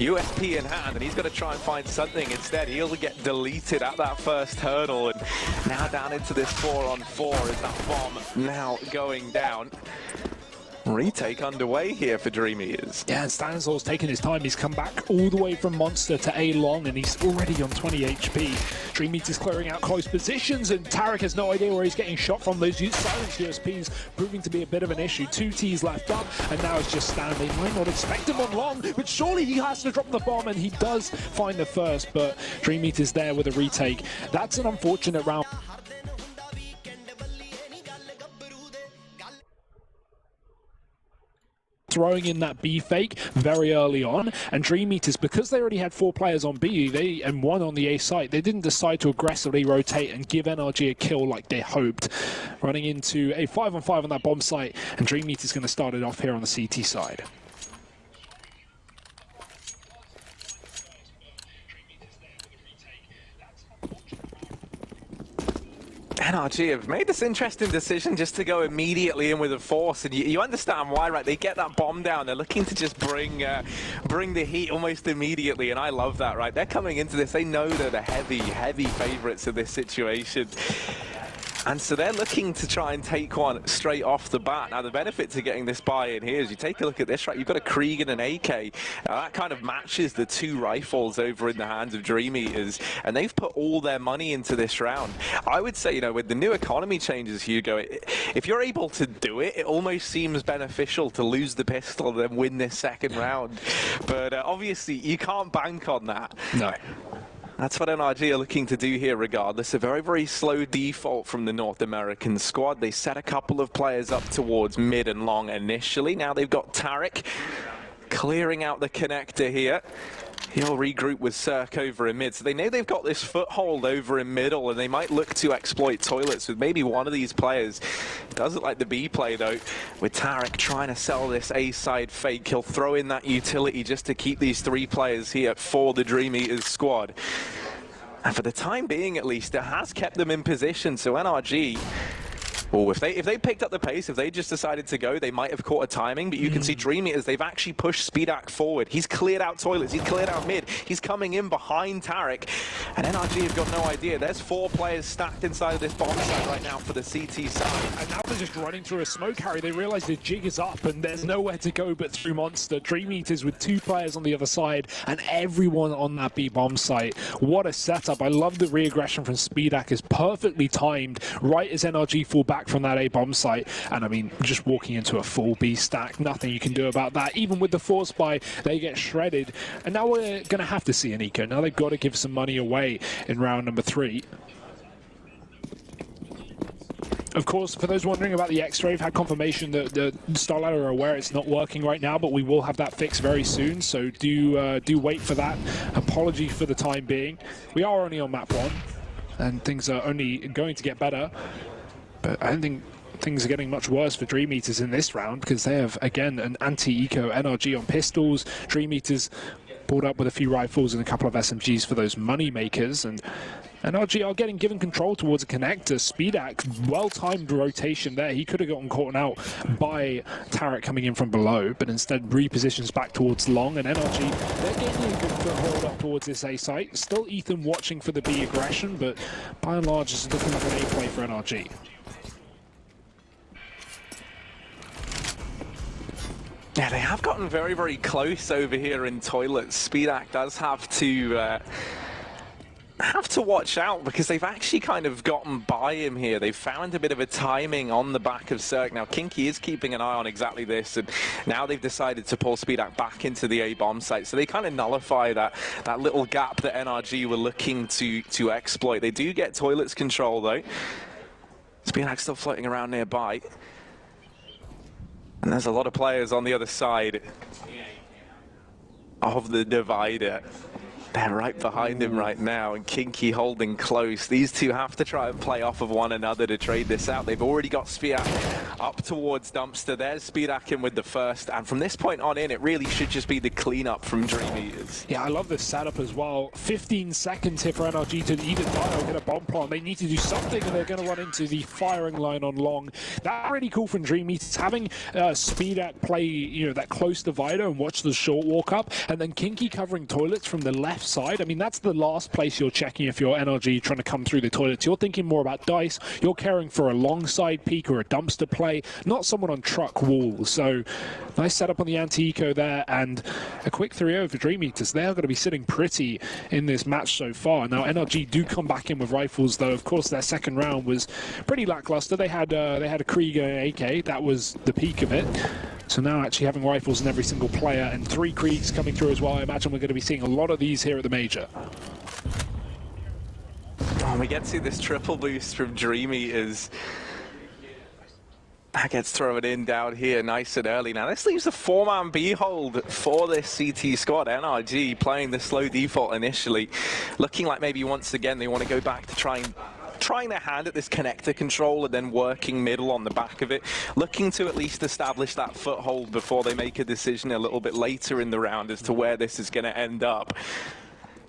USP in hand, and he's got to try and find something. Instead, he'll get deleted at that first hurdle, and now down into this 4-on-4 is that bomb now going down. Retake underway here for Dream Eaters. Yeah, and Stanislaw's taking his time. He's come back all the way from Monster to A long, and he's already on 20 HP. Dream Eaters clearing out close positions, and Tarek has no idea where he's getting shot from. Those silence USPs proving to be a bit of an issue. 2 Ts left up, and now it's just Stan. They might not expect him on long, but surely he has to drop the bomb, and he does find the first, but Dream Eaters there with a retake. That's an unfortunate round. Throwing in that B fake very early on, and Dream Eaters, because they already had 4 players on B and 1 on the A site, they didn't decide to aggressively rotate and give NRG a kill like they hoped. Running into a 5-on-5 on that bomb site, and Dream Eaters going to start it off here on the CT side. NRG have made this interesting decision just to go immediately in with a force, and you understand why, right? They get that bomb down, they're looking to just bring the heat almost immediately, and I love that, right? They're coming into this, they know they're the heavy favorites of this situation. And so they're looking to try and take one straight off the bat. Now, the benefit to getting this buy-in here is you take a look at this, right? You've got a Krieg and an AK. Now, that kind of matches the 2 rifles over in the hands of Dream Eaters, and they've put all their money into this round. I would say, you know, with the new economy changes, Hugo, if you're able to do it, it almost seems beneficial to lose the pistol and then win this second round. But obviously, you can't bank on that. No. That's what NRG are looking to do here regardless. A very slow default from the North American squad. They set a couple of players up towards mid and long initially. Now they've got Tarek clearing out the connector here. He'll regroup with Cirque over in mid. So they know they've got this foothold over in middle, and they might look to exploit toilets with maybe one of these players. Does look like the B play though, with Tarek trying to sell this A side fake. He'll throw in that utility just to keep these 3 players here for the Dream Eaters squad. And for the time being at least, it has kept them in position. So NRG, well, if they picked up the pace, if they just decided to go, they might have caught a timing, but you can see Dream Eaters, they've actually pushed Speedak forward. He's cleared out toilets, he's cleared out mid, he's coming in behind Tarek, and NRG have got no idea. There's 4 players stacked inside of this bomb site right now for the CT side. And now they're just running through a smoke carry. They realize the jig is up and there's nowhere to go but through Monster. Dream Eaters with 2 players on the other side and everyone on that B bomb site. What a setup. I love the re-aggression from Speedak is perfectly timed right as NRG fall back from that A bomb site, and I mean, just walking into a full B stack, nothing you can do about that. Even with the force buy, they get shredded, and now we're gonna have to see an eco. Now they've got to give some money away in round number 3. Of course, for those wondering about the X-ray, we've had confirmation that the StarLadder are aware it's not working right now, but we will have that fixed very soon, so do wait for that. Apology for the time being. We are only on map 1, and things are only going to get better. But I don't think things are getting much worse for Dream Eaters in this round, because they have, again, an anti-eco NRG on pistols. Dream Eaters pulled up with a few rifles and a couple of SMGs for those money makers, and NRG are getting given control towards a connector. Speedak, well-timed rotation there. He could have gotten caught out by Tarek coming in from below, but instead repositions back towards long, and NRG, they're getting a good foothold up towards this A site. Still Ethan watching for the B aggression, but by and large, it's looking like an A play for NRG. Yeah, they have gotten very close over here in toilets. Speedak does have to watch out, because they've actually kind of gotten by him here. They've found a bit of a timing on the back of Cirque. Now, Kinky is keeping an eye on exactly this, and now they've decided to pull Speedak back into the A bomb site. So they kind of nullify that little gap that NRG were looking to exploit. They do get toilets control though. Speedak still floating around nearby. And there's a lot of players on the other side of the divider. They're right behind him right now, and Kinky holding close. These two have to try and play off of one another to trade this out. They've already got Spear up towards Dumpster. There's Speedakin with the first, and from this point on in, it really should just be the cleanup from Dream Eaters. Yeah, I love this setup as well. 15 seconds here for NRG to either die or get a bomb plant. They need to do something, and they're going to run into the firing line on long. That's really cool from Dream Eaters, having Speedak play, you know, that close divider and watch the short walk up, and then Kinky covering toilets from the left side. I mean, that's the last place you're checking if you're NRG trying to come through the toilets. You're thinking more about dice. You're caring for a long side peek or a dumpster play, not someone on truck wall. So nice setup on the anti-eco there, and a quick 3-0 for Dream Eaters. They're going to be sitting pretty in this match so far. Now NRG do come back in with rifles, though. Of course, their second round was pretty lackluster. They had a Krieger and AK. That was the peak of it. So now actually having rifles in every single player, and 3 Kriegs coming through as well. I imagine we're going to be seeing a lot of these here at the Major. Oh, we get to see this triple boost from Dream Eaters. That gets thrown in down here nice and early. Now this leaves a 4-man B hold for this CT squad. NRG playing the slow default initially. Looking like maybe once again they want to go back to trying their hand at this connector control and then working middle on the back of it. Looking to at least establish that foothold before they make a decision a little bit later in the round as to where this is going to end up.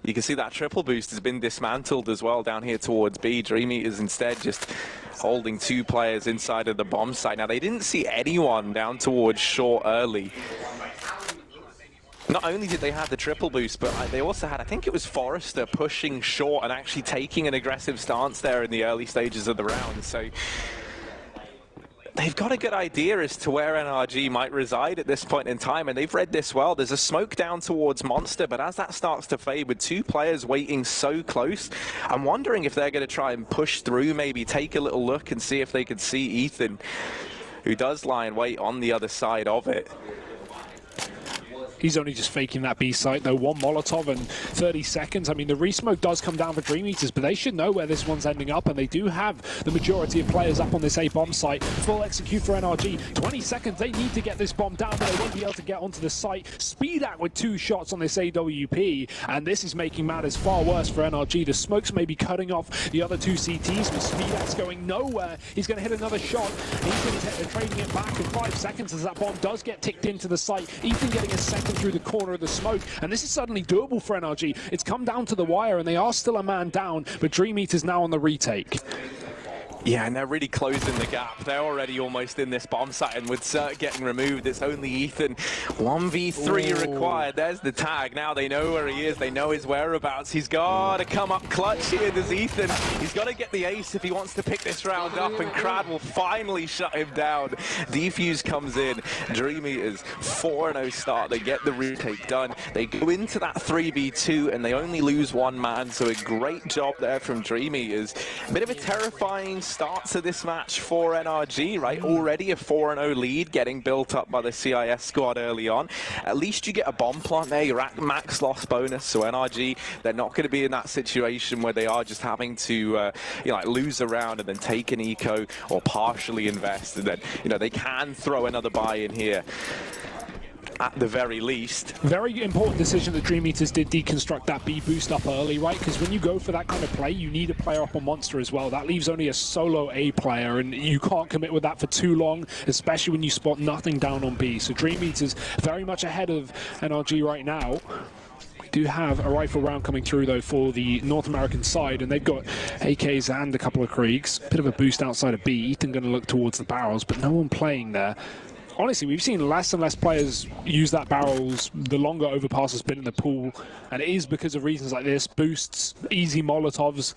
You can see that triple boost has been dismantled as well down here towards B. Dream Eaters instead just holding 2 players inside of the bomb site. Now they didn't see anyone down towards short early. Not only did they have the triple boost, but they also had, I think it was Forrester pushing short and actually taking an aggressive stance there in the early stages of the round. So they've got a good idea as to where NRG might reside at this point in time, and they've read this well. There's a smoke down towards Monster, but as that starts to fade with 2 players waiting so close, I'm wondering if they're going to try and push through, maybe take a little look and see if they could see Ethan, who does lie in wait on the other side of it. He's only just faking that B site, though. 1 Molotov and 30 seconds. I mean, the resmoke does come down for Dream Eaters, but they should know where this one's ending up, and they do have the majority of players up on this A bomb site. Full execute for NRG. 20 seconds. They need to get this bomb down, but they won't be able to get onto the site. Speedak with 2 shots on this AWP, and this is making matters far worse for NRG. The smokes may be cutting off the other 2 CTs, but Speedak's going nowhere. He's going to hit another shot. Ethan's trading it back in 5 seconds as that bomb does get ticked into the site. Ethan getting a second through the corner of the smoke, and this is suddenly doable for NRG. It's come down to the wire, and they are still a man down, but Dream Eaters now on the retake. Yeah, and they're really closing the gap. They're already almost in this bomb site, and with Cert getting removed, it's only Ethan. 1v3 required. There's the tag. Now they know where he is. They know his whereabouts. He's got to come up clutch here, does Ethan. He's got to get the ace if he wants to pick this round up, and Crad will finally shut him down. Defuse comes in. Dream Eaters, 4-0 start. They get the retake done. They go into that 3v2, and they only lose 1 man, so a great job there from Dream Eaters. A bit of a terrifying start to this match for NRG, right? Already a 4-0 lead getting built up by the CIS squad early on. At least you get a bomb plant there, you're at max loss bonus, so NRG, they're not going to be in that situation where they are just having to you know, like lose a round and then take an eco or partially invest, and then, you know, they can throw another buy in here at the very least. Very important decision that Dream Eaters did deconstruct that B boost up early, right? Because when you go for that kind of play, you need a player up on Monster as well. That leaves only a solo A player, and you can't commit with that for too long, especially when you spot nothing down on B. So Dream Eaters very much ahead of NRG right now. We do have a rifle round coming through, though, for the North American side, and they've got AKs and a couple of Kriegs. Bit of a boost outside of B. Ethan going to look towards the barrels, but no one playing there. Honestly, we've seen less and less players use that barrels the longer Overpass has been in the pool, and it is because of reasons like this, boosts, easy Molotovs.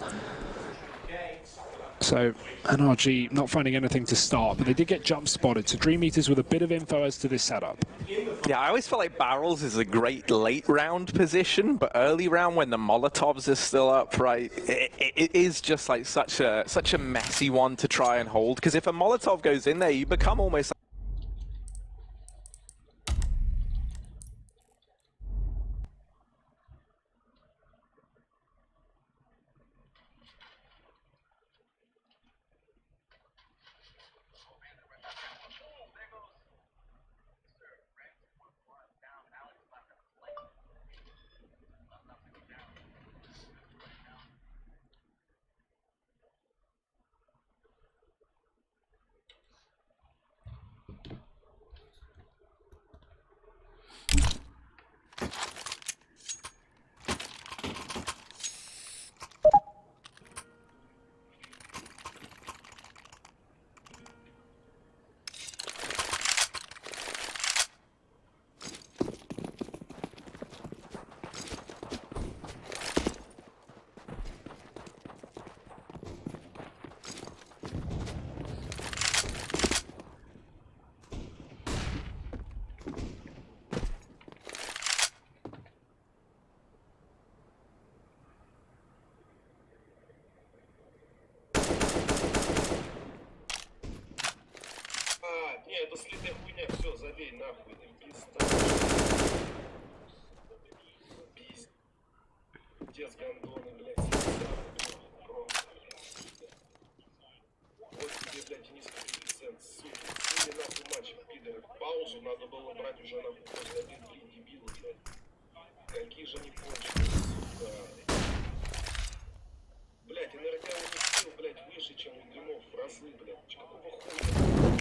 So NRG not finding anything to start, but they did get jump spotted, so Dream Eaters with a bit of info as to this setup. Yeah, I always feel like barrels is a great late round position, but early round when the Molotovs are still up, right, it is just like such a messy one to try and hold, because if a Molotov goes in there, you become almost хуйня, это слитая хуйня, все, забей нахуй, ты пизда. Пиздец, гандоны, блядь, просто. Вот тебе, блядь, Денис коэффициент, сука. Сыли нахуй матч, пидоры. Паузу надо было брать уже нахуй после обед, блин, дебилы, блядь. Какие же они конченые, сука. Блядь, энергия у них сил, блядь, выше, чем у дымов в разы, блядь. Какого хуя?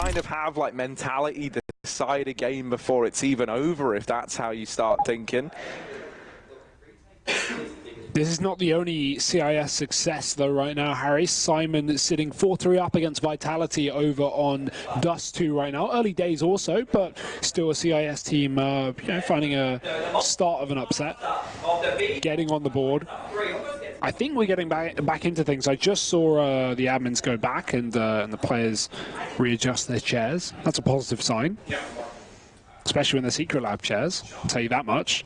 kind of have like mentality to decide a game before it's even over, if that's how you start thinking. This is not the only CIS success, though, right now, Harry. Simon is sitting 4-3 up against Vitality over on Dust 2 right now. Early days also, but still a CIS team finding a start of an upset. Getting on the board. I think we're getting back into things. I just saw the admins go back and the players readjust their chairs. That's a positive sign. Especially when the Secret Lab chairs, I'll tell you that much.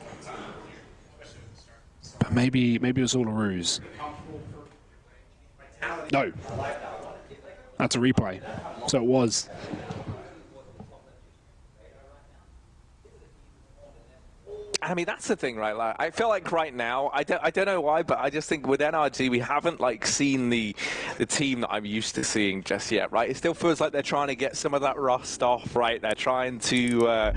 But maybe it was all a ruse. No. That's a replay. So it was. I mean, that's the thing, right? Like, I feel like right now, I don't know why, but I just think with NRG, we haven't like seen the team that I'm used to seeing just yet, right? It still feels like they're trying to get some of that rust off, right? They're trying to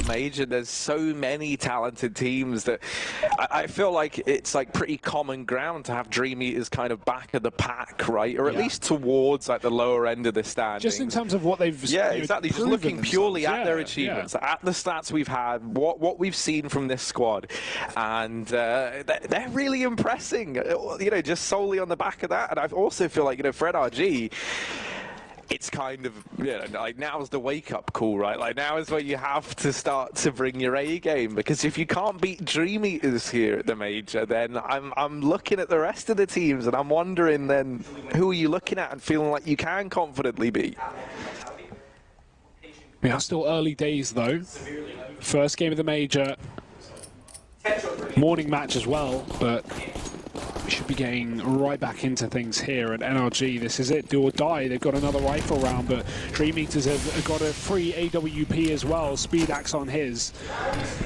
the major, there's so many talented teams that I feel like it's like pretty common ground to have Dream Eaters kind of back of the pack, right? Or at least towards like the lower end of the standings. Just in terms of what they've exactly. Just looking purely at their achievements, at the stats we've had, what we've seen from this squad, and they're really impressing. You know, just solely on the back of that. And I also feel like, you know, for NRG, it's kind of, you know, like now's the wake-up call, right? Like now is where you have to start to bring your A game, because if you can't beat Dream Eaters here at the major, then I'm looking at the rest of the teams and I'm wondering then who are you looking at and feeling like you can confidently beat. We are still early days though. First game of the major, morning match as well, but we should be getting right back into things here at NRG. This is it, do or die. They've got another rifle round, but Dream Eaters have got a free AWP as well. Speed Axe on his.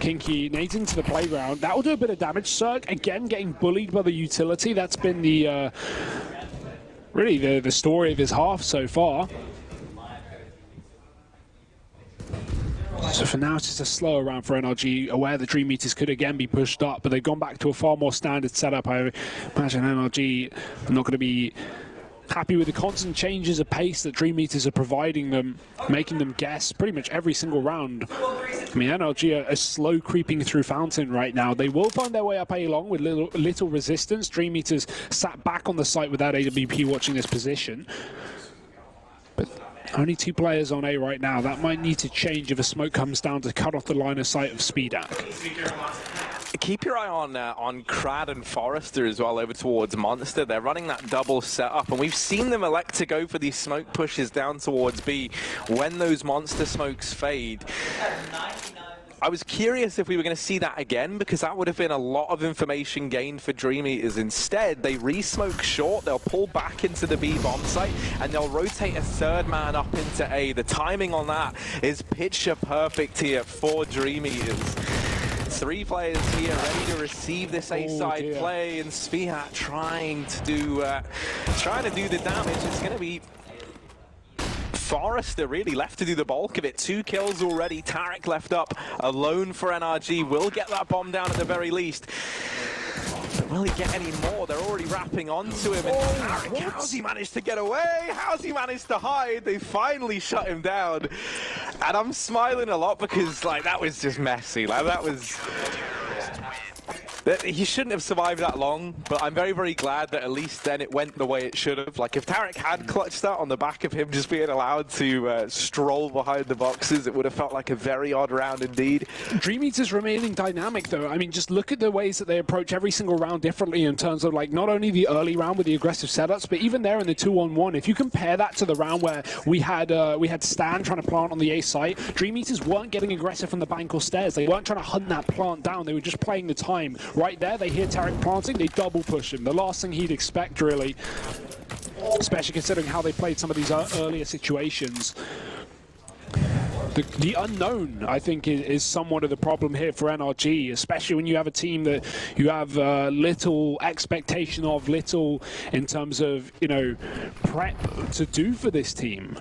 Kinky nades into the playground. That will do a bit of damage. Cirque again getting bullied by the utility. That's been the really the story of his half so far. So for now, it's just a slower round for NRG, aware the Dream Eaters could again be pushed up, but they've gone back to a far more standard setup. I imagine NRG are not going to be happy with the constant changes of pace that Dream Eaters are providing them, making them guess pretty much every single round. I mean, NRG are slow creeping through Fountain right now. They will find their way up A long with little resistance. Dream Eaters sat back on the site without AWP watching this position. But only 2 players on A right now. That might need to change if a smoke comes down to cut off the line of sight of Speedak. Keep your eye on Crad and Forrester as well over towards Monster. They're running that double setup, and we've seen them elect to go for these smoke pushes down towards B when those Monster smokes fade. I was curious if we were going to see that again, because that would have been a lot of information gained for Dream Eaters. Instead, they re-smoke short, they'll pull back into the B bomb site, and they'll rotate a third man up into A. The timing on that is picture perfect here for Dream Eaters. 3 players here ready to receive this A-side play, and Sviat trying to do the damage. It's going to be Forrester really left to do the bulk of it. 2 kills already. Tarek left up alone for NRG. Will get that bomb down at the very least. But will he get any more? They're already wrapping onto him. And Tarek, how's he managed to get away? How's he managed to hide? They finally shut him down. And I'm smiling a lot because, like, that was just messy. Like, that was... He shouldn't have survived that long, but I'm very, very glad that at least then it went the way it should have. Like, if Tarek had clutched that on the back of him just being allowed to stroll behind the boxes, it would have felt like a very odd round indeed. Dream Eaters remaining dynamic, though. I mean, just look at the ways that they approach every single round differently in terms of, like, not only the early round with the aggressive setups, but even there in the 2-on-1. If you compare that to the round where we had Stan trying to plant on the A site, Dream Eaters weren't getting aggressive from the bank or stairs. They weren't trying to hunt that plant down. They were just playing the time. Right there, they hear Tarek planting, they double push him. The last thing he'd expect, really, especially considering how they played some of these earlier situations. The unknown, I think, is somewhat of the problem here for NRG, especially when you have a team that you have little expectation of, little in terms of, you know, prep to do for this team.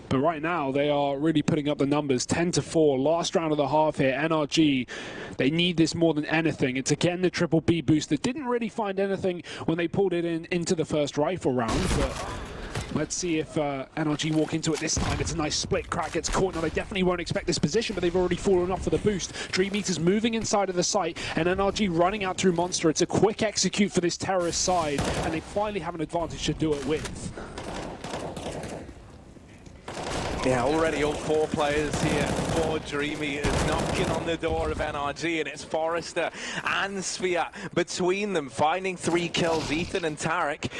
But right now, they are really putting up the numbers. 10-4, last round of the half here. NRG, they need this more than anything. It's again the triple B boost that didn't really find anything when they pulled it into the first rifle round. But let's see if NRG walk into it this time. It's a nice split. Crack gets caught. Now, they definitely won't expect this position, but they've already fallen off for the boost. Dream Eaters moving inside of the site, and NRG running out through Monster. It's a quick execute for this terrorist side, and they finally have an advantage to do it with. Yeah, already all 4 players here for Dream Eaters knocking on the door of NRG, and it's Forrester and Sviat between them, finding 3 kills, Ethan and Tarek.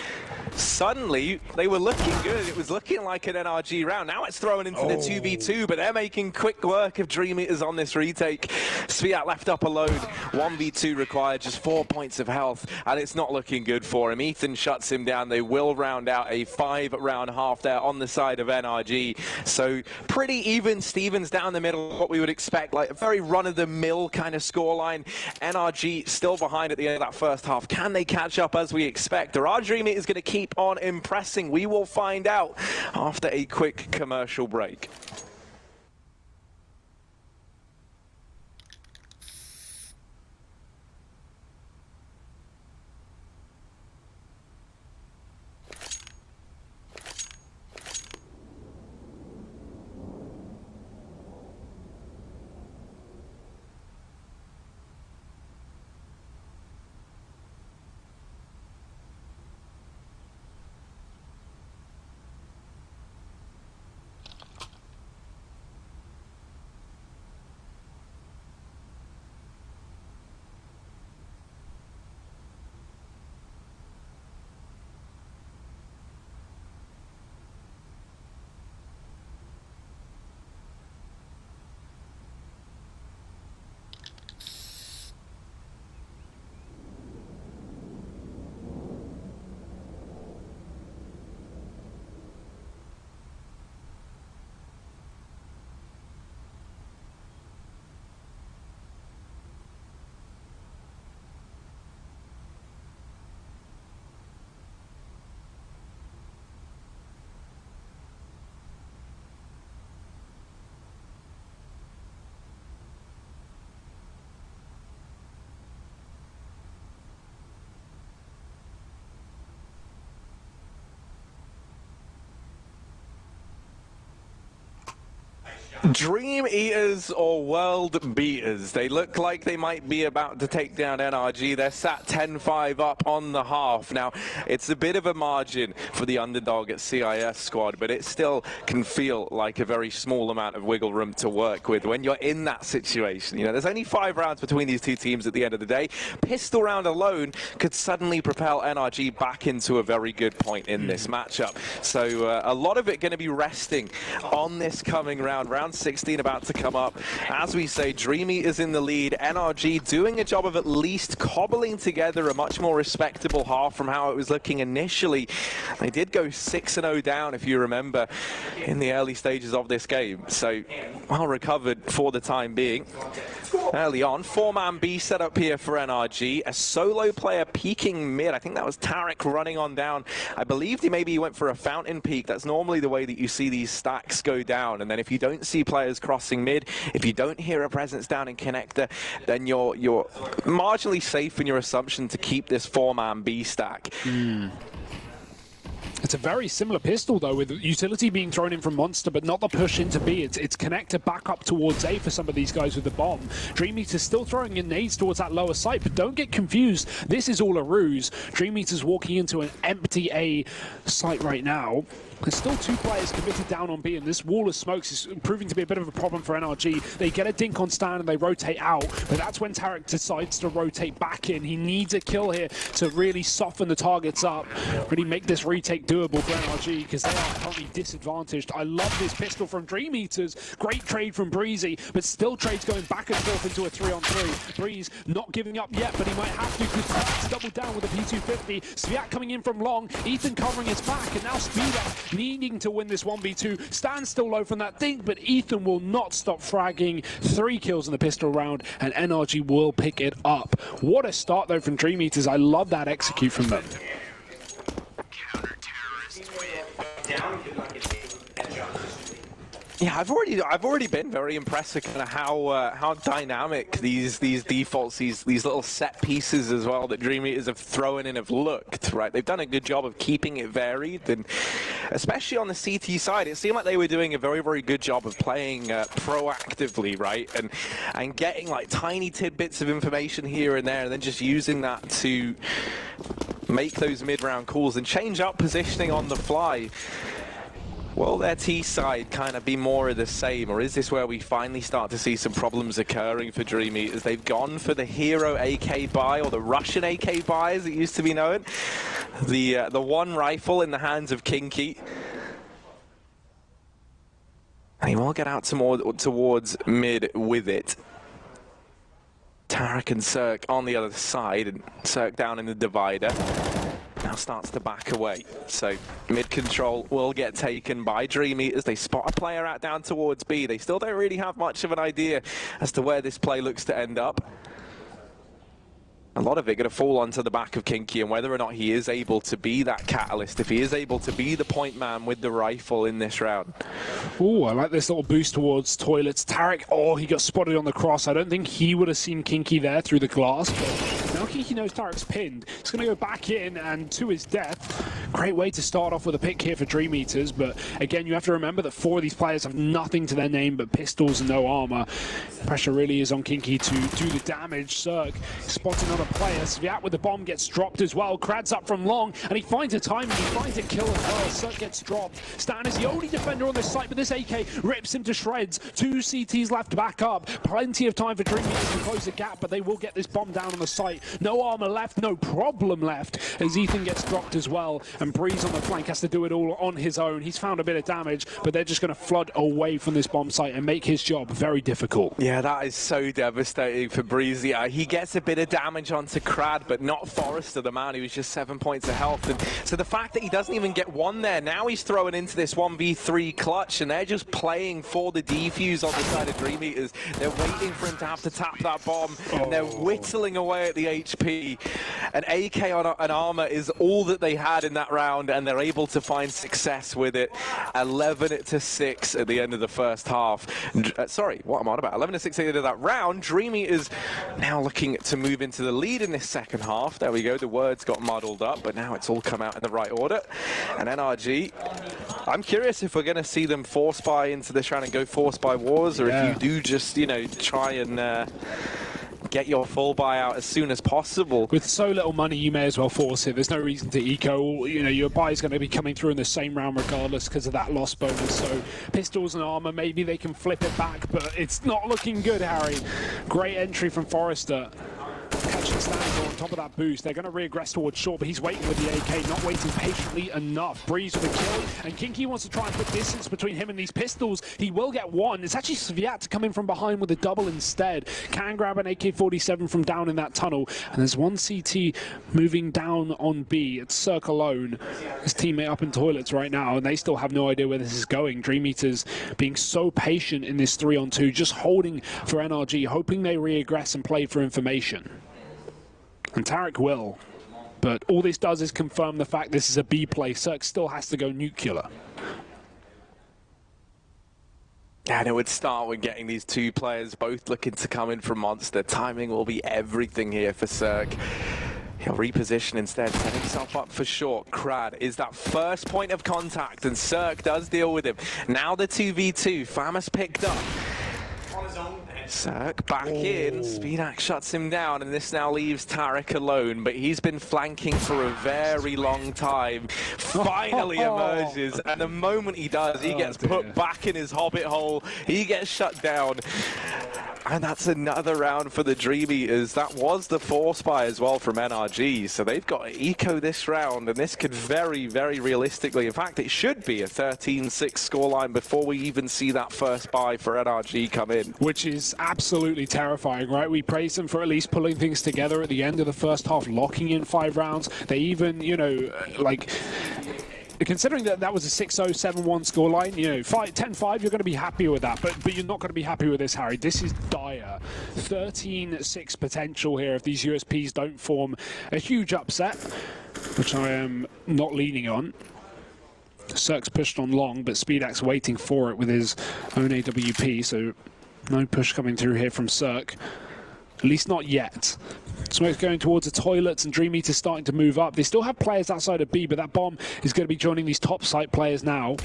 Suddenly, they were looking good. It was looking like an NRG round. Now it's thrown into the 2v2, but they're making quick work of Dream Eaters on this retake. Sviat left up alone. 1v2 required, just 4 points of health, and it's not looking good for him. Ethan shuts him down. They will round out a 5-round half there on the side of NRG. So pretty even Stevens down the middle, what we would expect, like a very run-of-the-mill kind of scoreline. NRG still behind at the end of that first half. Can they catch up as we expect? Or are Dream Eaters going to keep on impressing? We will find out after a quick commercial break. Dream Eaters or World Beaters? They look like they might be about to take down NRG. They're sat 10-5 up on the half. Now, it's a bit of a margin for the underdog at CIS squad, but it still can feel like a very small amount of wiggle room to work with when you're in that situation. You know, there's only 5 rounds between these two teams at the end of the day. Pistol round alone could suddenly propel NRG back into a very good point in this matchup. So a lot of it going to be resting on this coming round. Round 16 about to come up. As we say, Dream Eaters in the lead. NRG doing a job of at least cobbling together a much more respectable half from how it was looking initially. They did go 6-0 down, if you remember, in the early stages of this game. So well recovered for the time being. Early on, 4-man B set up here for NRG. A solo player peeking mid. I think that was Tarek running on down. I believe maybe he went for a fountain peak. That's normally the way that you see these stacks go down. And then if you don't see players crossing mid, if you don't hear a presence down in connector, then you're marginally safe in your assumption to keep this 4-man B stack. It's a very similar pistol, though, with utility being thrown in from Monster, but not the push into B. It's connected back up towards A for some of these guys with the bomb. Dream Eater's still throwing in nades towards that lower site, but don't get confused. This is all a ruse. Dream Eater's walking into an empty A site right now. There's still 2 players committed down on B, and this wall of smokes is proving to be a bit of a problem for NRG. They get a dink on stand and they rotate out, but that's when Tarek decides to rotate back in. He needs a kill here to really soften the targets up, really make this retake doable for NRG, because they are currently disadvantaged. I love this pistol from Dream Eaters. Great trade from Breezy, but still trades going back and forth into a 3-on-3. Breeze not giving up yet, but he might have to, because Tarek's doubled down with a P250. Sviat coming in from long, Ethan covering his back, and now Speeder needing to win this 1v2. Stands still low from that dink, but Ethan will not stop fragging. 3 kills in the pistol round, and NRG will pick it up. What a start, though, from Dream Eaters. I love that execute from them. Yeah, I've already been very impressed with kind of how dynamic these defaults, these little set pieces as well that Dream Eaters have thrown in have looked, right? They've done a good job of keeping it varied, and especially on the CT side, it seemed like they were doing a very, very good job of playing proactively, right? And getting like tiny tidbits of information here and there, and then just using that to make those mid-round calls and change up positioning on the fly. Will their T side kind of be more of the same, or is this where we finally start to see some problems occurring for Dream Eaters? They've gone for the hero AK buy, or the Russian AK buy as it used to be known. The one rifle in the hands of Kinky. And he will get out towards mid with it. Tarek and Cirque on the other side, and Cirque down in the divider. Now starts to back away. So mid control will get taken by Dream Eaters. They spot a player out down towards B. They still don't really have much of an idea as to where this play looks to end up. A lot of it going to fall onto the back of Kinky, and whether or not he is able to be that catalyst, if he is able to be the point man with the rifle in this round. Ooh, I like this little boost towards toilets. Tarek, oh, he got spotted on the cross. I don't think he would have seen Kinky there through the glass, but now Kinky knows Tarek's pinned. He's going to go back in, and to his death. Great way to start off with a pick here for Dream Eaters, but again, you have to remember that 4 of these players have nothing to their name but pistols and no armor. Pressure really is on Kinky to do the damage. Cirque spots another player. Sviat with the bomb gets dropped as well. Krad's up from long, and he finds a time, and he finds a kill as well. Cirque gets dropped. Stan is the only defender on this site, but this AK rips him to shreds. 2 CTs left back up. Plenty of time for Dream Eaters to close the gap, but they will get this bomb down on the site. No armor left, no problem left, as Ethan gets dropped as well, and Breeze on the flank has to do it all on his own. He's found a bit of damage, but they're just going to flood away from this bomb site and make his job very difficult. Yeah, that is so devastating for Breeze. Yeah, he gets a bit of damage onto Krad, but not Forrester, the man who was just 7 points of health. And so the fact that he doesn't even get one there, now he's throwing into this 1v3 clutch, and they're just playing for the defuse on the side of Dream Eaters. They're waiting for him to have to tap that bomb, and they're whittling away at the HP. An AK on an armor is all that they had in that that round, and they're able to find success with it. 11-6 at the end of the first half. Sorry, what am I on about? 11-6 at the end of that round. Dreamy is now looking to move into the lead in this second half. There we go. The words got muddled up, but now it's all come out in the right order. And NRG, I'm curious if we're going to see them force buy into this round and go force buy wars, or if you do just, you know, try and get your full buyout as soon as possible. With so little money, you may as well force it. There's no reason to eco. You know, your buy is going to be coming through in the same round regardless because of that loss bonus. So pistols and armor, maybe they can flip it back, but it's not looking good, Harry. Great entry from Forrester. Catching Stanzo on top of that boost. They're going to regress towards short, but he's waiting with the AK, not waiting patiently enough. Breeze with a kill, and Kinky wants to try and put distance between him and these pistols. He will get one. It's actually Sviat to come in from behind with a double instead. Can grab an AK-47 from down in that tunnel, and there's one CT moving down on B. It's Cirque alone. His teammate up in toilets right now, and they still have no idea where this is going. Dream Eaters being so patient in this 3-on-2, just holding for NRG, hoping they regress and play for information. And Tarek will, but all this does is confirm the fact this is a B play. Cirque still has to go nuclear. And it would start with getting these two players both looking to come in from Monster. Timing will be everything here for Cirque. He'll reposition instead, set himself up for short. Krad is that first point of contact, and Cirque does deal with him. Now the 2v2, Famas picked up. On his own. Cirque back in, Speedax shuts him down, and this now leaves Tarek alone, but he's been flanking for a very long time. Finally emerges, and the moment he does, he gets put back in his hobbit hole, he gets shut down. And that's another round for the Dream Eaters. That was the force buy as well from NRG, so they've got to eco this round, and this could very, very realistically, in fact, it should be a 13-6 scoreline before we even see that first buy for NRG come in. Which is absolutely terrifying, right? We praise them for at least pulling things together at the end of the first half, locking in 5 rounds. They even, you know, like, considering that that was a 6-0, 7-1 scoreline, you know, 10-5, you're going to be happy with that, but you're not going to be happy with this, Harry. This is dire. 13-6 potential here if these USPs don't form a huge upset, which I am not leaning on. Cirque's pushed on long, but Speedax waiting for it with his own AWP, so no push coming through here from Cirque. At least not yet. Smoke's going towards the toilets, and Dream Eater's starting to move up. They still have players outside of B, but that bomb is going to be joining these top site players now.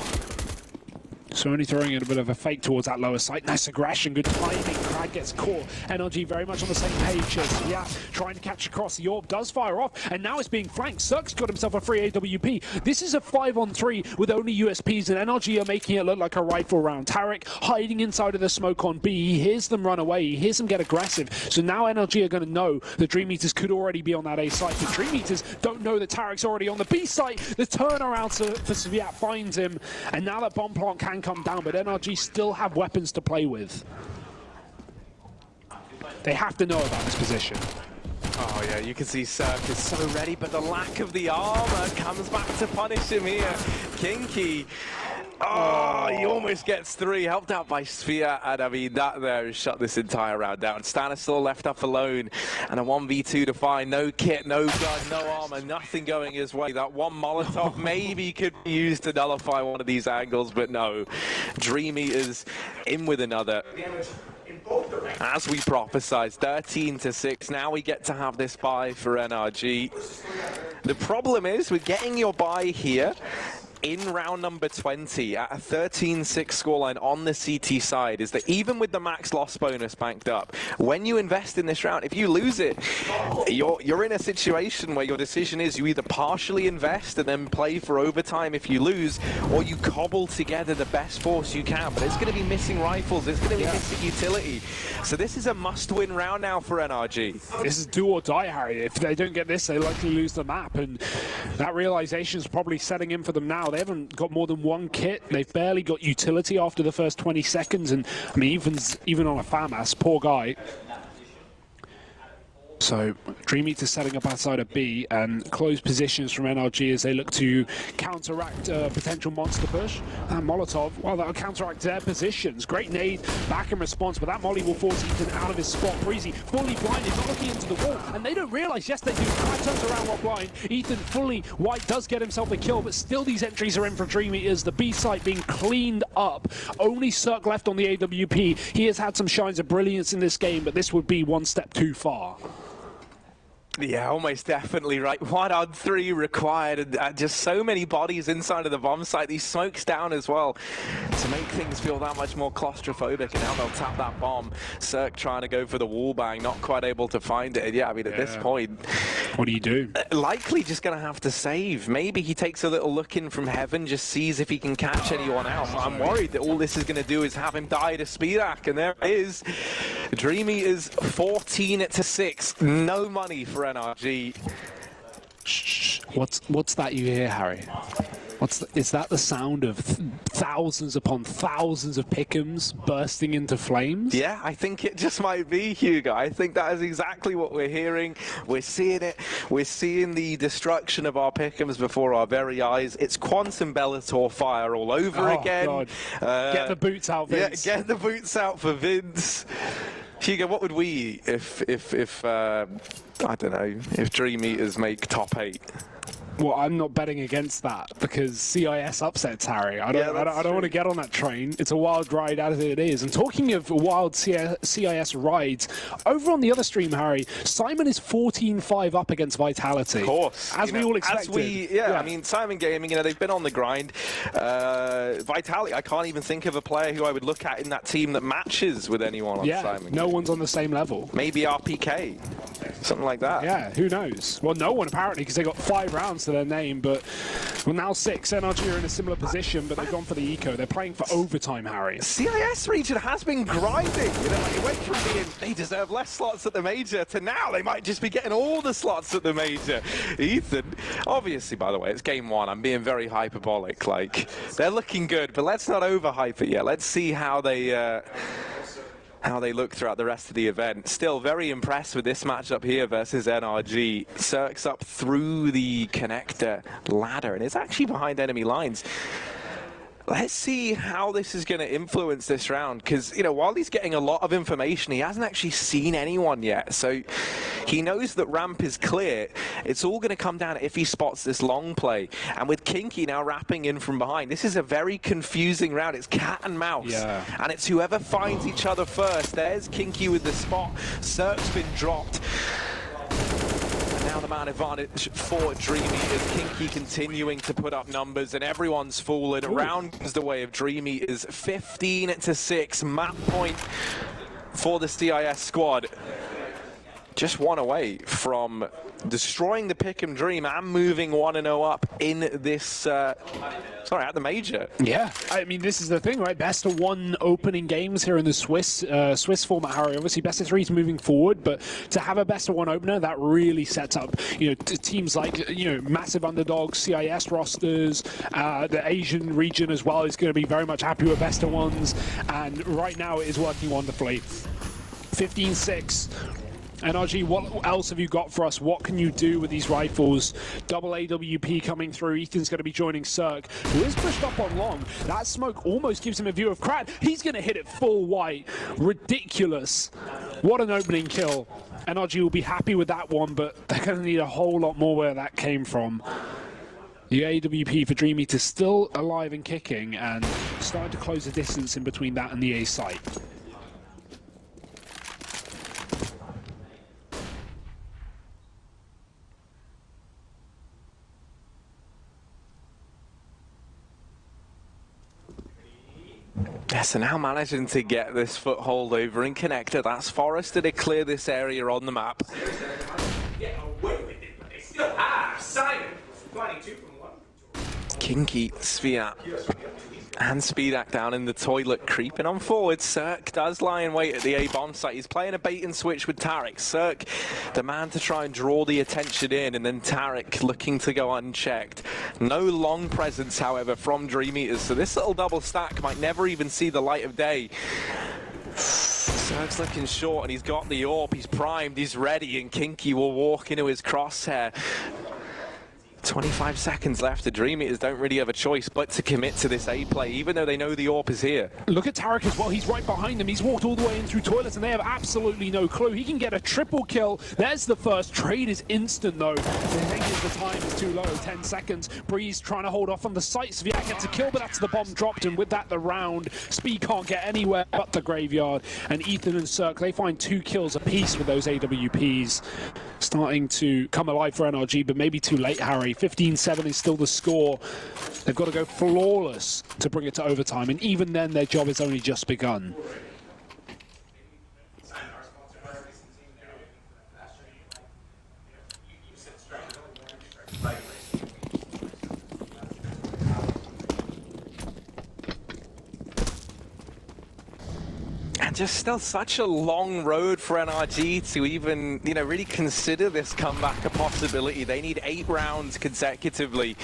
So only throwing in a bit of a fake towards that lower site. Nice aggression, good timing. Krad gets caught. NRG very much on the same page. Yeah, trying to catch across. The orb does fire off, and now it's being flanked. Cirque's got himself a free AWP. This is a 5-on-3 with only USPs, and NRG are making it look like a rifle round. Tarek hiding inside of the smoke on B. He hears them run away. He hears them get aggressive. So now NRG are going to know the Dream Eaters could already be on that A site. The Dream Eaters don't know that Tarek's already on the B site. The turnaround for Sviat finds him, and now that bomb plant can come down, but NRG still have weapons to play with. They have to know about this position. Oh yeah, you can see Cirque is so ready, but the lack of the armor comes back to punish him here. Kinky, oh, he almost gets 3, helped out by Sphere, and I mean, that there has shut this entire round down. Stanislaw left up alone, and a 1v2 to find. No kit, no gun, no armor, nothing going his way. That one Molotov maybe could be used to nullify one of these angles, but no. Dream Eaters in with another. As we prophesized, 13-6. Now we get to have this buy for NRG. The problem is with getting your buy here in round number 20 at a 13-6 scoreline on the CT side is that even with the max loss bonus banked up, when you invest in this round, if you lose it, you're in a situation where your decision is you either partially invest and then play for overtime if you lose, or you cobble together the best force you can. But it's going to be missing rifles, it's going to be missing utility. So this is a must-win round now for NRG. This is do or die, Harry. If they don't get this, they likely lose the map, and that realization is probably setting in for them now. They haven't got more than one kit. They've barely got utility after the first 20 seconds, and I mean, even on a FAMAS, poor guy. So Dream Eater setting up outside of B and close positions from NRG as they look to counteract a potential monster push. And Molotov, well, that'll counteract their positions. Great nade back in response, but that molly will force Ethan out of his spot. Breezy fully blinded, not looking into the wall, and they don't realize, yes they do. Crab turns around while blind. Ethan fully white does get himself a kill, but still these entries are in for Dream Eaters. The B site being cleaned up. Only Cirque left on the AWP. He has had some shines of brilliance in this game, but this would be one step too far. Yeah, almost definitely right. 1 on 3 required, and just so many bodies inside of the bomb site. These smokes down as well to make things feel that much more claustrophobic, and now they'll tap that bomb. Cirque trying to go for the wall bang, not quite able to find it. And yeah, I mean, at this point, what do you do? Likely just going to have to save. Maybe he takes a little look in from heaven, just sees if he can catch anyone else. I'm worried that all this is going to do is have him die to Speedak, and there it is. Dream Eaters 14-6. No money for NRG. Shh. What's that you hear, Harry? Is that the sound of thousands upon thousands of pick'ems bursting into flames? Yeah, I think it just might be, Hugo. I think that is exactly what we're hearing. We're seeing it. We're seeing the destruction of our pick'ems before our very eyes. It's Quantum Bellator fire all over again. God. Get the boots out, Vince. Yeah, get the boots out for Vince. Hugo, what would we eat if I don't know, if Dream Eaters make top 8? Well, I'm not betting against that because CIS upsets Harry. I don't want to get on that train. It's a wild ride as it is. And talking of wild CIS rides, over on the other stream, Harry, Simon is 14-5 up against Vitality. Of course. As we all expected. I mean, Simon Gaming, they've been on the grind. Vitality, I can't even think of a player who I would look at in that team that matches with anyone on Simon no one's on the same level. Maybe RPK, something like that. Yeah, who knows? Well, no one apparently, because they got 5 rounds to their name, but well, now 6. NRG are in a similar position, but they've gone for the eco. They're playing for overtime, Harry. CIS region has been grinding. It went from being they deserve less slots at the major to now they might just be getting all the slots at the major. Ethan, obviously, by the way, it's game 1. I'm being very hyperbolic. Like, they're looking good, but let's not overhype it yet. Let's see how they look throughout the rest of the event. Still very impressed with this matchup here versus NRG. Cirque's up through the connector ladder, and it's actually behind enemy lines. Let's see how this is going to influence this round, because, while he's getting a lot of information, he hasn't actually seen anyone yet. So he knows that ramp is clear. It's all going to come down to if he spots this long play. And with Kinky now wrapping in from behind, this is a very confusing round. It's cat and mouse. Yeah. And it's whoever finds each other first. There's Kinky with the spot. Cirque's been dropped. Now the man advantage for Dream Eaters. Kinky continuing to put up numbers, and everyone's fallen. Around comes the way of Dream Eaters. 15-6 map point for the CIS squad. Just one away from destroying the Pick'em Dream and moving 1-0 up in this, at the major. Yeah, I mean, this is the thing, right? Best of 1 opening games here in the Swiss format, Harry. Obviously, best of 3 is moving forward, but to have a best of 1 opener, that really sets up, teams like, massive underdogs, CIS rosters, the Asian region as well is going to be very much happy with best of 1s, and right now it is working wonderfully. 15-6. NRG, what else have you got for us? What can you do with these rifles? Double AWP coming through. Ethan's going to be joining Cirque, who is pushed up on long. That smoke almost gives him a view of Krat. He's going to hit it full white. Ridiculous. What an opening kill. NRG will be happy with that one, but they're going to need a whole lot more where that came from. The AWP for Dream Eater still alive and kicking, and starting to close the distance in between that and the A site. Yeah, so now managing to get this foothold over in connector. That's Forrester to clear this area on the map. Get away with it, but they still have Simon. 22 from 1. Kinky, Sviat, and Speedak down in the toilet, creeping on forward. Cirque does lie in wait at the A bomb site. He's playing a bait and switch with Tarek. Cirque, the man to try and draw the attention in, and then Tarek looking to go unchecked. No long presence, however, from Dream Eaters, so this little double stack might never even see the light of day. Zerg's looking short, and he's got the AWP, he's primed, he's ready, and Kinky will walk into his crosshair. 25 seconds left. The Dream Eaters don't really have a choice but to commit to this A play, even though they know the AWP is here. Look at Tarek as well. He's right behind them. He's walked all the way in through toilets, and they have absolutely no clue. He can get a triple kill. There's the first. Trade is instant, though. The thing is, the time is too low. 10 seconds. Breeze trying to hold off on the site. Sviat gets a kill, but that's the bomb dropped, and with that, the round. Speed can't get anywhere but the graveyard. And Ethan and Cirque, they find 2 kills apiece with those AWPs. Starting to come alive for NRG, but maybe too late, Harry. 15-7 is still the score. They've got to go flawless to bring it to overtime, and even then their job has only just begun. And just still such a long road for NRG to even, really consider this comeback a possibility. They need 8 rounds consecutively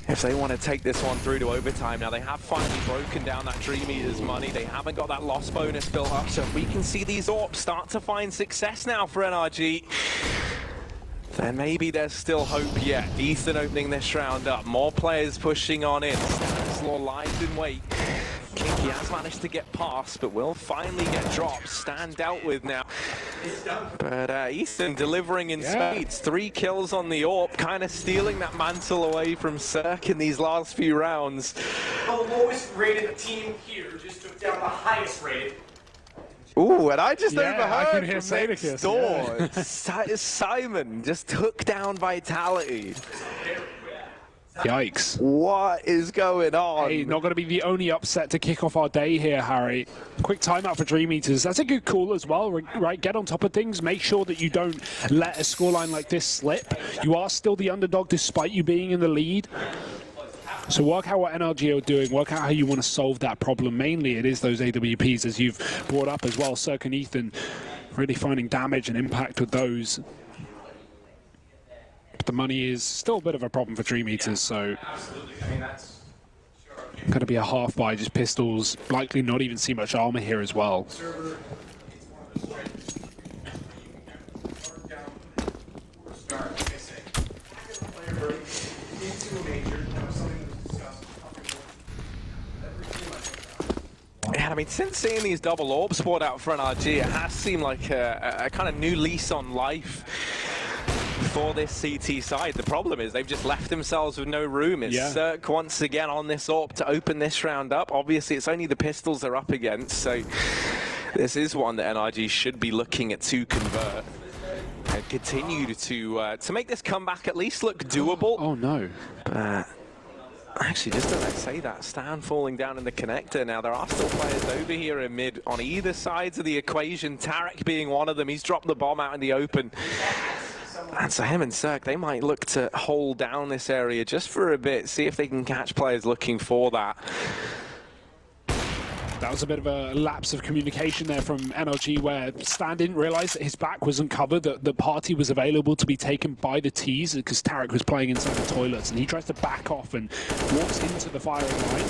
if they want to take this one through to overtime. Now, they have finally broken down that Dream Eaters money. They haven't got that loss bonus built up, so if we can see these AWPs start to find success now for NRG, then maybe there's still hope yet. Ethan opening this round up, more players pushing on in. Stanislaw lies in wait. Kinky has managed to get past, but will finally get dropped. Stand out with now. But Ethan delivering in spades. 3 kills on the AWP, kind of stealing that mantle away from Cirque in these last few rounds. Well, the lowest rated team here just took down the highest rated. Ooh, and I just overheard I can hear from next door. Simon just took down Vitality. Yikes. What is going on? Hey, not going to be the only upset to kick off our day here, Harry. Quick timeout for Dream Eaters. That's a good call as well, right? Get on top of things. Make sure that you don't let a scoreline like this slip. You are still the underdog despite you being in the lead. So work out what NRG are doing. Work out how you want to solve that problem. Mainly, it is those AWPs, as you've brought up as well. Cirque and Ethan really finding damage and impact with those. The money is still a bit of a problem for Dream Eaters, so going to be a half buy, just pistols, likely not even see much armor here as well. Yeah, I mean, since seeing these double AWPs spawned out for NRG, it has seemed like a kind of new lease on life for this CT side. The problem is they've just left themselves with no room. It's Cirque once again on this AWP to open this round up. Obviously, it's only the pistols they're up against, so this is one that NRG should be looking at to convert and continue to make this comeback at least look doable. Oh no. Actually, just as I say that, Stan falling down in the connector. Now, there are still players over here in mid on either sides of the equation. Tarek being one of them. He's dropped the bomb out in the open. And so him and Cirque, they might look to hold down this area just for a bit, see if they can catch players looking for that. That was a bit of a lapse of communication there from NRG, where Stan didn't realize that his back wasn't covered, that the party was available to be taken by the T's, because Tarek was playing inside the toilets, and he tries to back off and walks into the firing line.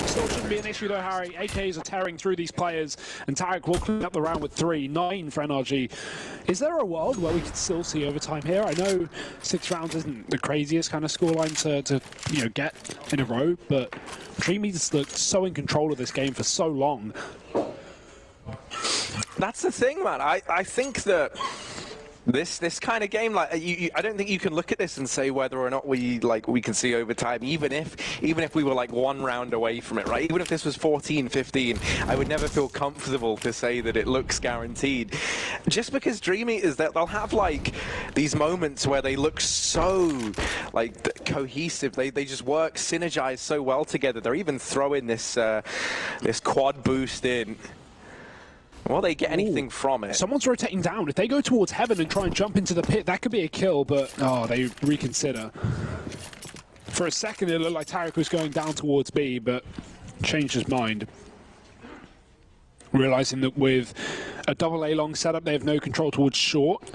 Still shouldn't be an issue though, Harry. AKs are tearing through these players, and Tarek will clean up the round with 3, 9 for NRG. Is there a world where we could still see overtime here? I know 6 rounds isn't the craziest kind of scoreline to get in a row, but Dream Eaters looked so in control of this game for so long. That's the thing, man. I think that this kind of game, like I don't think you can look at this and say whether or not we can see overtime, even if we were like 1 round away from it, right? Even if this was 14-15, I would never feel comfortable to say that it looks guaranteed. Just because Dream Eaters, they'll have like these moments where they look so like cohesive. They just work, synergize so well together. They're even throwing this this quad boost in. Will they get anything from it? Someone's rotating down. If they go towards heaven and try and jump into the pit, that could be a kill, but they reconsider. For a second, it looked like Tarek was going down towards B, but changed his mind. Realizing that with a double A long setup, they have no control towards short.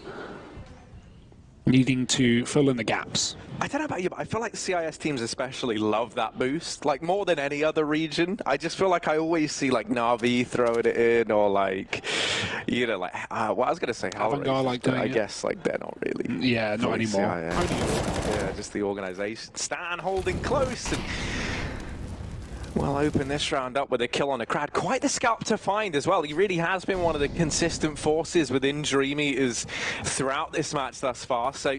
needing to fill in the gaps. I don't know about you, but I feel like CIS teams especially love that boost, like more than any other region. I just feel like I always see like Na'Vi throwing it in, or like, you know, like well, I was gonna say Avangard, like, doing I it. guess like they're not really. Yeah, not anymore. Yeah, just the organization. Stan holding close and. Well, open this round up with a kill on a Crad. Quite the scalp to find as well. He really has been one of the consistent forces within Dream Eaters throughout this match thus far. So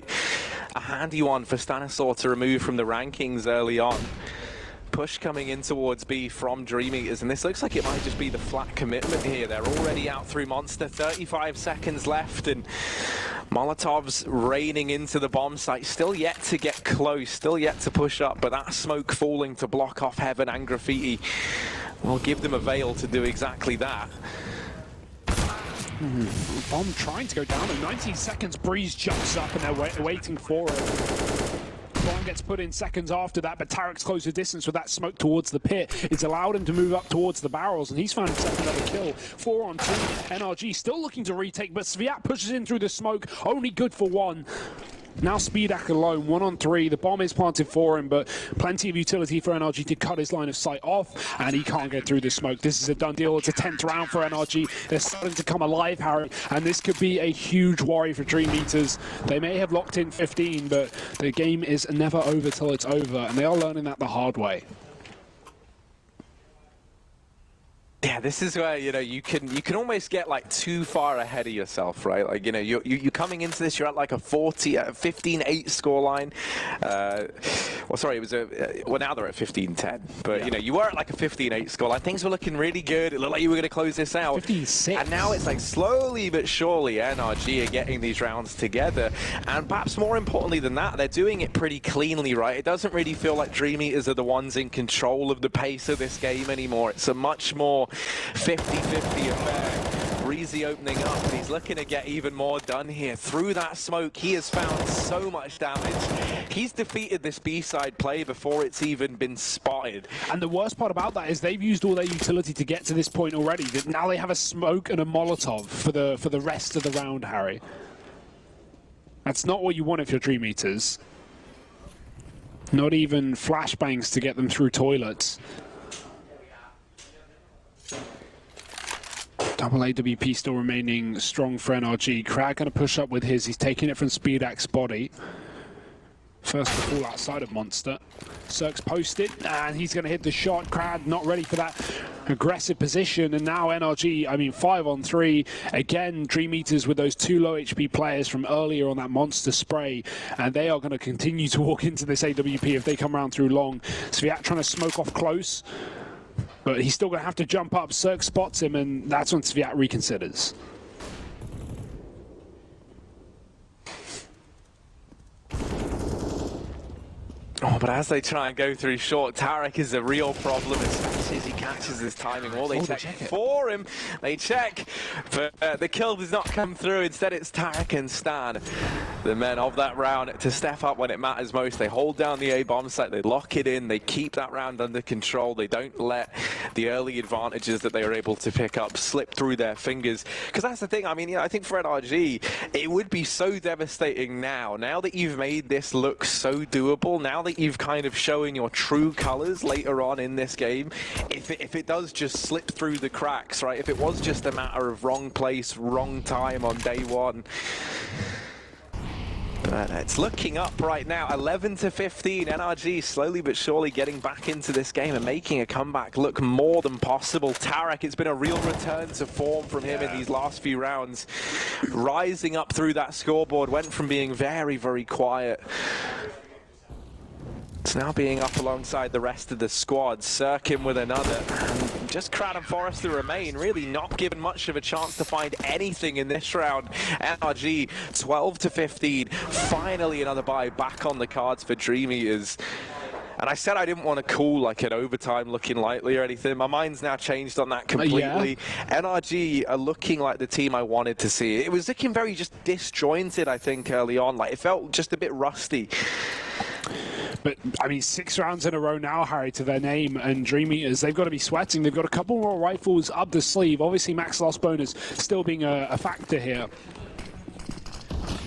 a handy one for Stanislaw to remove from the rankings early on. Push coming in towards B from Dream Eaters, and this looks like it might just be the flat commitment here. They're already out through Monster, 35 seconds left, and Molotov's raining into the bomb site, still yet to get close, still yet to push up, but that smoke falling to block off Heaven and Graffiti will give them a veil to do exactly that. Bomb trying to go down in 19 seconds. Breeze jumps up and they're waiting for it. Bomb gets put in seconds after that, but Tarek's closed the distance with that smoke towards the pit. It's allowed him to move up towards the barrels, and he's found himself another kill. 4 on 2. NRG still looking to retake, but Sviat pushes in through the smoke, only good for 1. Now Speedak alone, 1 on 3. The bomb is planted for him, but plenty of utility for NRG to cut his line of sight off, and he can't get through the smoke. This is a done deal. It's a 10th round for NRG. They're starting to come alive, Harry, and this could be a huge worry for Dream Eaters. They may have locked in 15, but the game is never over till it's over, and they are learning that the hard way. Yeah, this is where, you know, you can almost get like too far ahead of yourself, right? Like, you know, you're coming into this, you're at like a 15-8 scoreline. Well, sorry, it was well, now they're at 15-10, but yeah. you know, you were at like a 15-8 scoreline. Things were looking really good. It looked like you were going to close this out. 15-6. And now it's like slowly but surely NRG are getting these rounds together. And perhaps more importantly than that, they're doing it pretty cleanly, right? It doesn't really feel like Dream Eaters are the ones in control of the pace of this game anymore. It's a much more 50-50 affair. Breezy opening up, and he's looking to get even more done here. Through that smoke, he has found so much damage. He's defeated this B-side play before it's even been spotted. And the worst part about that is they've used all their utility to get to this point already. Now they have a smoke and a Molotov for the rest of the round, Harry. That's not what you want if you're Dream Eaters. Not even flashbangs to get them through toilets. Double AWP still remaining strong for NRG. Crag going to push up with his. He's taking it from Speedak's body. First to fall outside of Monster. Cirque's posted, and he's going to hit the shot. Crag not ready for that aggressive position, and now NRG, I mean, 5 on 3. Again, Dream Eaters with those 2 low HP players from earlier on that Monster spray, and they are going to continue to walk into this AWP if they come around through long. Sviat trying to smoke off close. But he's still going to have to jump up. Cirque spots him, and that's when Sviat reconsiders. Oh, but as they try and go through short, Tarek is a real problem, especially as he catches his timing. All they check for him. They check, but the kill does not come through. Instead, it's Tarek and Stan, the men of that round, to step up when it matters most. They hold down the A bomb site, they lock it in, they keep that round under control. They don't let the early advantages that they are able to pick up slip through their fingers. Because that's the thing, I mean, you know, I think for NRG, it would be so devastating now that you've made this look so doable, now that you've kind of shown your true colors later on in this game, if it does just slip through the cracks, right? If it was just a matter of wrong place, wrong time on day one. But it's looking up right now, 11-15. NRG slowly but surely getting back into this game and making a comeback look more than possible. Tarek, it's been a real return to form from him in these last few rounds. Rising up through that scoreboard, went from being very, very quiet. It's now being up alongside the rest of the squad. Cirque in with another. And just Crad and Forrester remain, really not given much of a chance to find anything in this round. NRG 12-15. Finally another buy back on the cards for Dream Eaters. And I said I didn't want to call like an overtime looking lightly or anything. My mind's now changed on that completely. NRG are looking like the team I wanted to see. It was looking very just disjointed, I think, early on. Like, it felt just a bit rusty. But, I mean, 6 rounds in a row now, Harry, to their name, and Dream Eaters, they've got to be sweating. They've got a couple more rifles up the sleeve. Obviously, max loss bonus still being a factor here.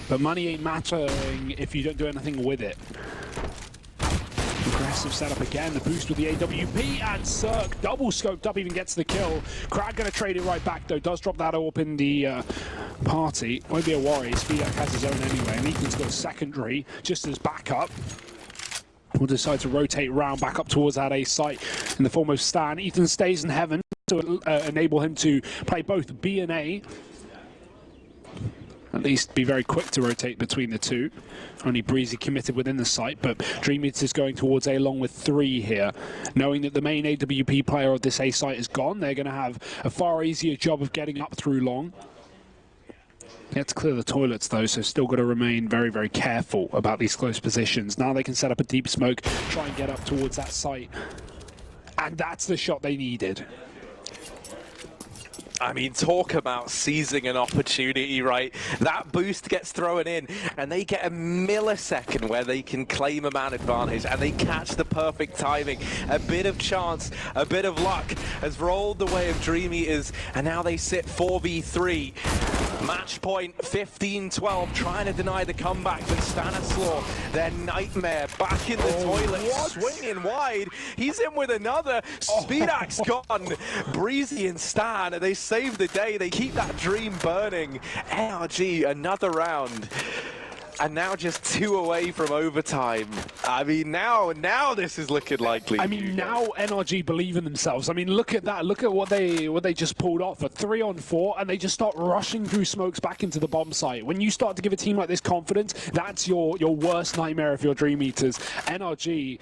but money ain't mattering if you don't do anything with it. Aggressive setup again, the boost with the AWP, and Cirque double scoped up, even gets the kill. Krag gonna trade it right back though, does drop that AWP in the party. Won't be a worry, Spiak has his own anyway, and Ethan's got a secondary just as backup. We'll decide to rotate round back up towards that A site in the form of Stan. Ethan stays in heaven to enable him to play both B and A. At least be very quick to rotate between the two. Only Breezy committed within the site, but Dream Eaters is going towards A along with 3 here. Knowing that the main AWP player of this A site is gone, they're going to have a far easier job of getting up through long. They had to clear the toilets though, so still got to remain very, very careful about these close positions. Now they can set up a deep smoke, try and get up towards that site. And that's the shot they needed. I mean, talk about seizing an opportunity, right? That boost gets thrown in, and they get a millisecond where they can claim a man advantage, and they catch the perfect timing. A bit of chance, a bit of luck has rolled the way of Dream Eaters, and now they sit 4v3. Match point 15-12, trying to deny the comeback, but Stanislaw, their nightmare, back in the toilet, swinging wide. He's in with another. Speedak's gone. Breezy and Stan, they save the day. They keep that dream burning. NRG, another round. And now just 2 away from overtime. I mean, now this is looking likely. I mean, now NRG believe in themselves. I mean, look at that. Look at what they just pulled off. A 3-on-4, and they just start rushing through smokes back into the bomb site. When you start to give a team like this confidence, that's your worst nightmare if you're Dream Eaters. NRG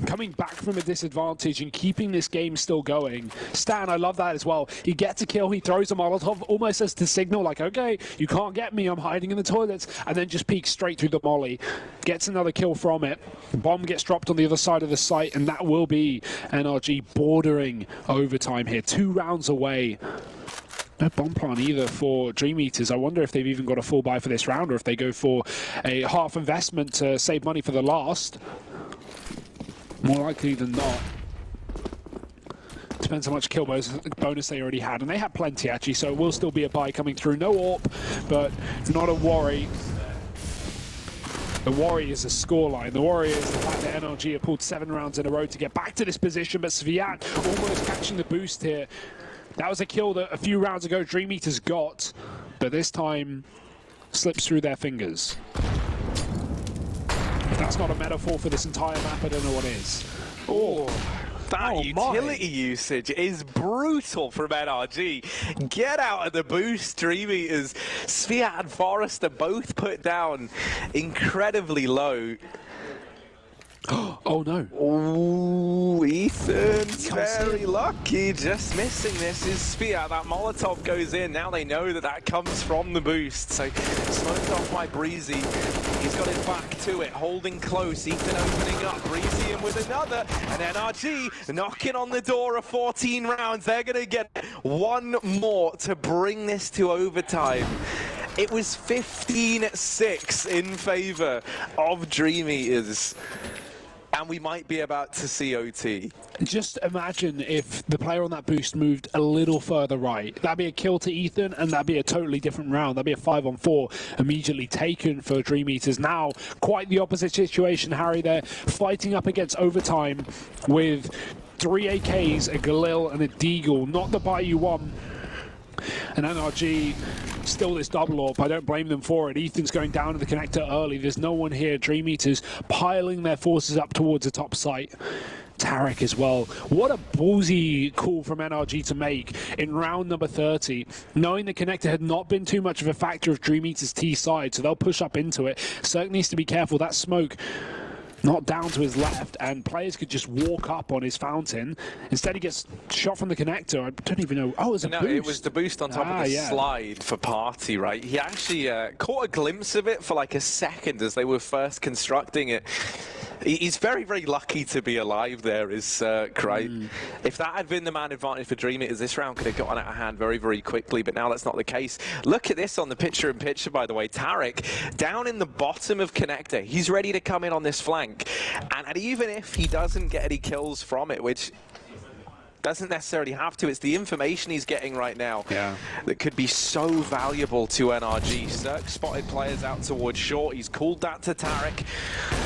coming back from a disadvantage and keeping this game still going. Stan, I love that as well. He gets a kill, he throws a Molotov almost as to signal like, okay, you can't get me, I'm hiding in the toilets, and then just peeks straight through the molly. Gets another kill from it. Bomb gets dropped on the other side of the site, and that will be NRG bordering overtime here. 2 rounds away. No bomb plant either for Dream Eaters. I wonder if they've even got a full buy for this round, or if they go for a half investment to save money for the last. More likely than not. Depends how much kill bonus they already had. And they had plenty, actually, so it will still be a buy coming through. No AWP, but not a worry. The worry is a scoreline. The worry is the fact that NRG have pulled 7 rounds in a row to get back to this position, but Sviat almost catching the boost here. That was a kill that a few rounds ago Dream Eaters got, but this time slips through their fingers. If that's not a metaphor for this entire map, I don't know what is. Oh, that utility usage is brutal from NRG. Get out of the boost, Dream Eaters. Sviat and Forrester both put down incredibly low. Oh no. Oh, Ethan's very lucky. Just missing this is Spear. That Molotov goes in. Now they know that that comes from the boost. So smoked off by Breezy. He's got his back to it, holding close. Ethan opening up. Breezy in with another. And NRG knocking on the door of 14 rounds. They're going to get 1 more to bring this to overtime. It was 15-6 in favor of Dream Eaters. And we might be about to see OT. Just imagine if the player on that boost moved a little further right. That'd be a kill to Ethan, and that'd be a totally different round. That'd be a 5-on-4 immediately taken for Dream Eaters. Now, quite the opposite situation, Harry. They're fighting up against overtime with 3 AKs, a Galil, and a Deagle. Not the buy you want. And NRG, still this double AWP. I don't blame them for it. Ethan's going down to the connector early. There's no one here. Dream Eaters piling their forces up towards the top site. Tarek as well. What a ballsy call from NRG to make in round number 30, knowing the connector had not been too much of a factor of Dream Eaters' T side, so they'll push up into it. Cirque needs to be careful. That smoke not down to his left, and players could just walk up on his fountain. Instead, he gets shot from the connector. I don't even know. Oh, it was a boost. It was the boost on top of the slide for Party, right? He actually caught a glimpse of it for like a second as they were first constructing it. He's very, very lucky to be alive there, is Cirque, right? If that had been the man advantage for Dream Eaters, this round could have gotten out of hand very, very quickly, but now that's not the case. Look at this on the picture-in-picture, by the way. Tarek, down in the bottom of connector. He's ready to come in on this flank. And even if he doesn't get any kills from it, which Doesn't necessarily have to. It's the information he's getting right now that could be so valuable to NRG. Cirque spotted players out towards short. He's called that to Tarek.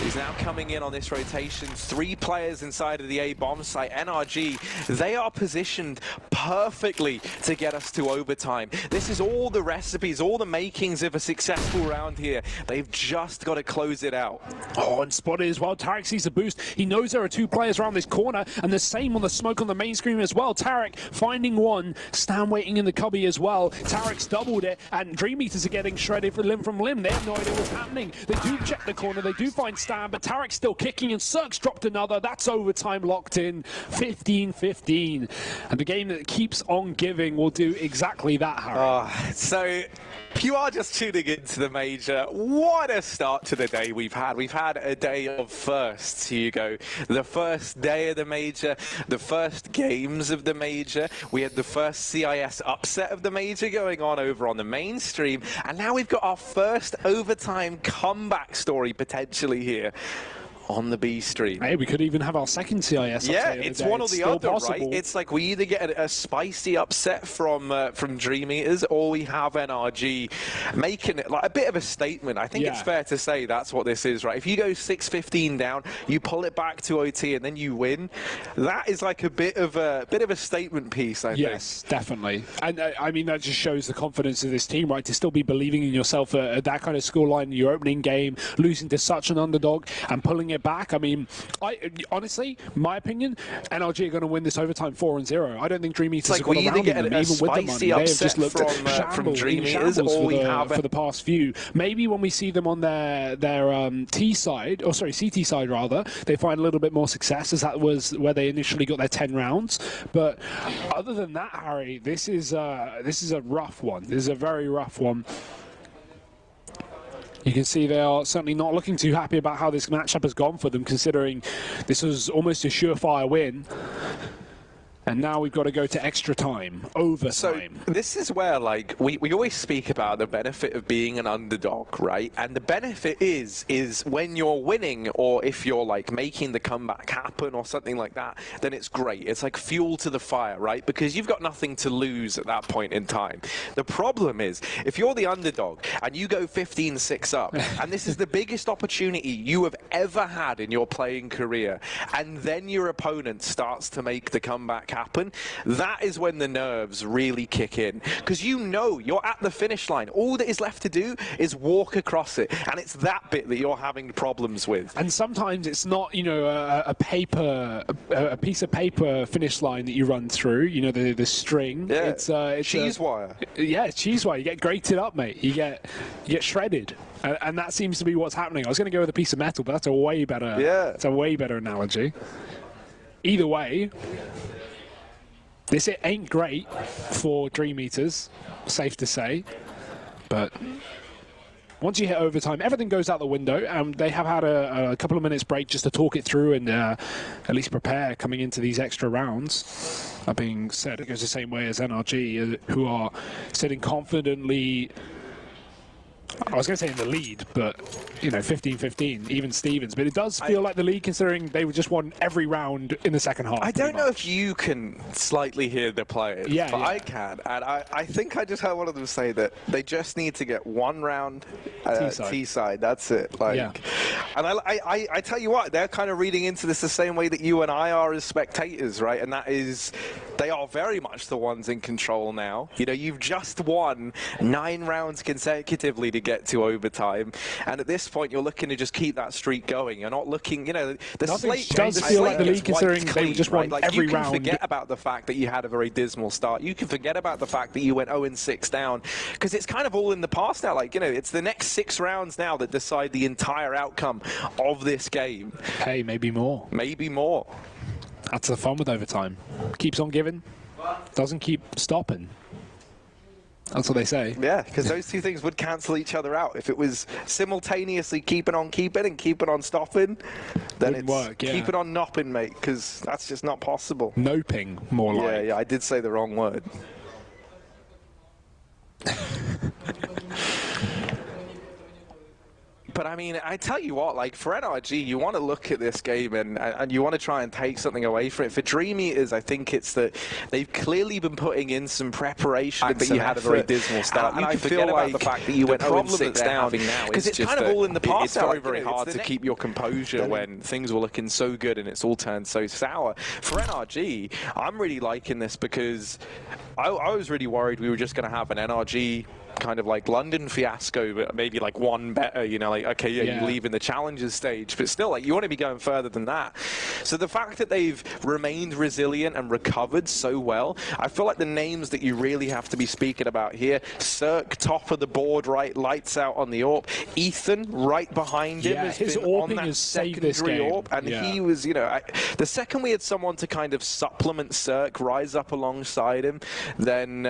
He's now coming in on this rotation. 3 players inside of the A bomb site. NRG, they are positioned perfectly to get us to overtime. This is all the recipes, all the makings of a successful round here. They've just got to close it out. Oh, and spotted as well. Tarek sees the boost. He knows there are 2 players around this corner, and the same on the smoke on the main screen as well. Tarek finding one. Stan waiting in the cubby as well. Tarek's doubled it, and Dream Eaters are getting shredded from limb. They have no idea what's happening. They do check the corner. They do find Stan, but Tarek's still kicking, and Cirque's dropped another. That's overtime locked in. 15-15. And the game that keeps on giving will do exactly that, Harry. So if you are just tuning into the Major, what a start to the day we've had. We've had a day of firsts, Hugo. The first day of the Major, the first games of the Major. We had the first CIS upset of the Major going on over on the mainstream. And now we've got our first overtime comeback story potentially here on the B stream. Hey, we could even have our second CIS. Yeah, it's one or the other, right? It's like we either get a spicy upset from Dream Eaters, or we have NRG making it like a bit of a statement. I think it's fair to say that's what this is, right? If you go 6-15 down, you pull it back to OT, and then you win. That is like a bit of a statement piece, I think. Yes, definitely. And I mean, that just shows the confidence of this team, right? To still be believing in yourself at that kind of scoreline in your opening game, losing to such an underdog and pulling it back. I mean, honestly, my opinion, NRG are going to win this overtime 4-0. I don't think Dream Eaters like we either get a even with the money. They have just looked from Dream Eaters, or we have for the past few. Maybe when we see them on their T side, or sorry, CT side rather, they find a little bit more success, as that was where they initially got their 10 rounds. But other than that, Harry, this is a rough one. This is a very rough one. You can see they are certainly not looking too happy about how this matchup has gone for them, considering this was almost a surefire win. And now we've got to go to extra time, overtime. So this is where, like, we always speak about the benefit of being an underdog, right? And the benefit is when you're winning, or if you're, like, making the comeback happen or something like that, then it's great. It's like fuel to the fire, right? Because you've got nothing to lose at that point in time. The problem is, if you're the underdog and you go 15-6 up, and this is the biggest opportunity you have ever had in your playing career, and then your opponent starts to make the comeback happen, that is when the nerves really kick in, because you know you're at the finish line. All that is left to do is walk across it, and it's that bit that you're having problems with. And sometimes it's not, you know, a piece of paper finish line that you run through, you know, the string. Yeah, it's cheese wire. Yeah, it's cheese wire. You get grated up, mate. You get shredded. And that seems to be what's happening. I was going to go with a piece of metal, but that's a way better. Yeah, it's a way better analogy. Either way, this ain't great for Dream Eaters, safe to say. But once you hit overtime, everything goes out the window, and they have had a couple of minutes break just to talk it through and at least prepare coming into these extra rounds. That being said, it goes the same way as NRG, who are sitting confidently, I was going to say in the lead, but, you know, 15-15, even Stevens. But it does feel like the lead, considering they just won every round in the second half. I don't know if you can slightly hear the players, but I can. And I think I just heard one of them say that they just need to get one round T-side. That's it. Like, and I tell you what, they're kind of reading into this the same way that you and I are as spectators, right? And that is, they are very much the ones in control now. You know, you've just won 9 rounds consecutively to get to overtime, and at this point you're looking to just keep that streak going. You're not looking, you know, the slate does feel like the league, considering they just won every round. You can forget about the fact that you had a very dismal start. You can forget about the fact that you went 0-6 down, because it's kind of all in the past now. Like, you know, it's the next 6 rounds now that decide the entire outcome of this game. Hey, maybe more. Maybe more. That's the fun with overtime. Keeps on giving, doesn't keep stopping. That's what they say. Yeah, because those two things would cancel each other out. If it was simultaneously keeping on keeping and keeping on stopping, then wouldn't work, keeping on nopping, mate, because that's just not possible. Noping, more like. Yeah, I did say the wrong word. But I mean, I tell you what, like for NRG, you want to look at this game and you want to try and take something away from it. For Dream Eaters, I think it's that they've clearly been putting in some preparation. But you had a very dismal start. And I feel like the fact that you went 0-6 down now, because it's kind of all in the past. It's very hard to keep your composure when things were looking so good and it's all turned so sour. For NRG, I'm really liking this because I was really worried we were just going to have an NRG kind of like London fiasco, but maybe like one better, you know, like, okay, yeah, you leave in the challenges stage, but still, like, you want to be going further than that. So the fact that they've remained resilient and recovered so well, I feel like the names that you really have to be speaking about here, Cirque, top of the board, right, lights out on the AWP. Ethan, right behind him, has his been AWPing on that has saved this secondary game. AWP, and he was, you know, the second we had someone to kind of supplement Cirque, rise up alongside him, then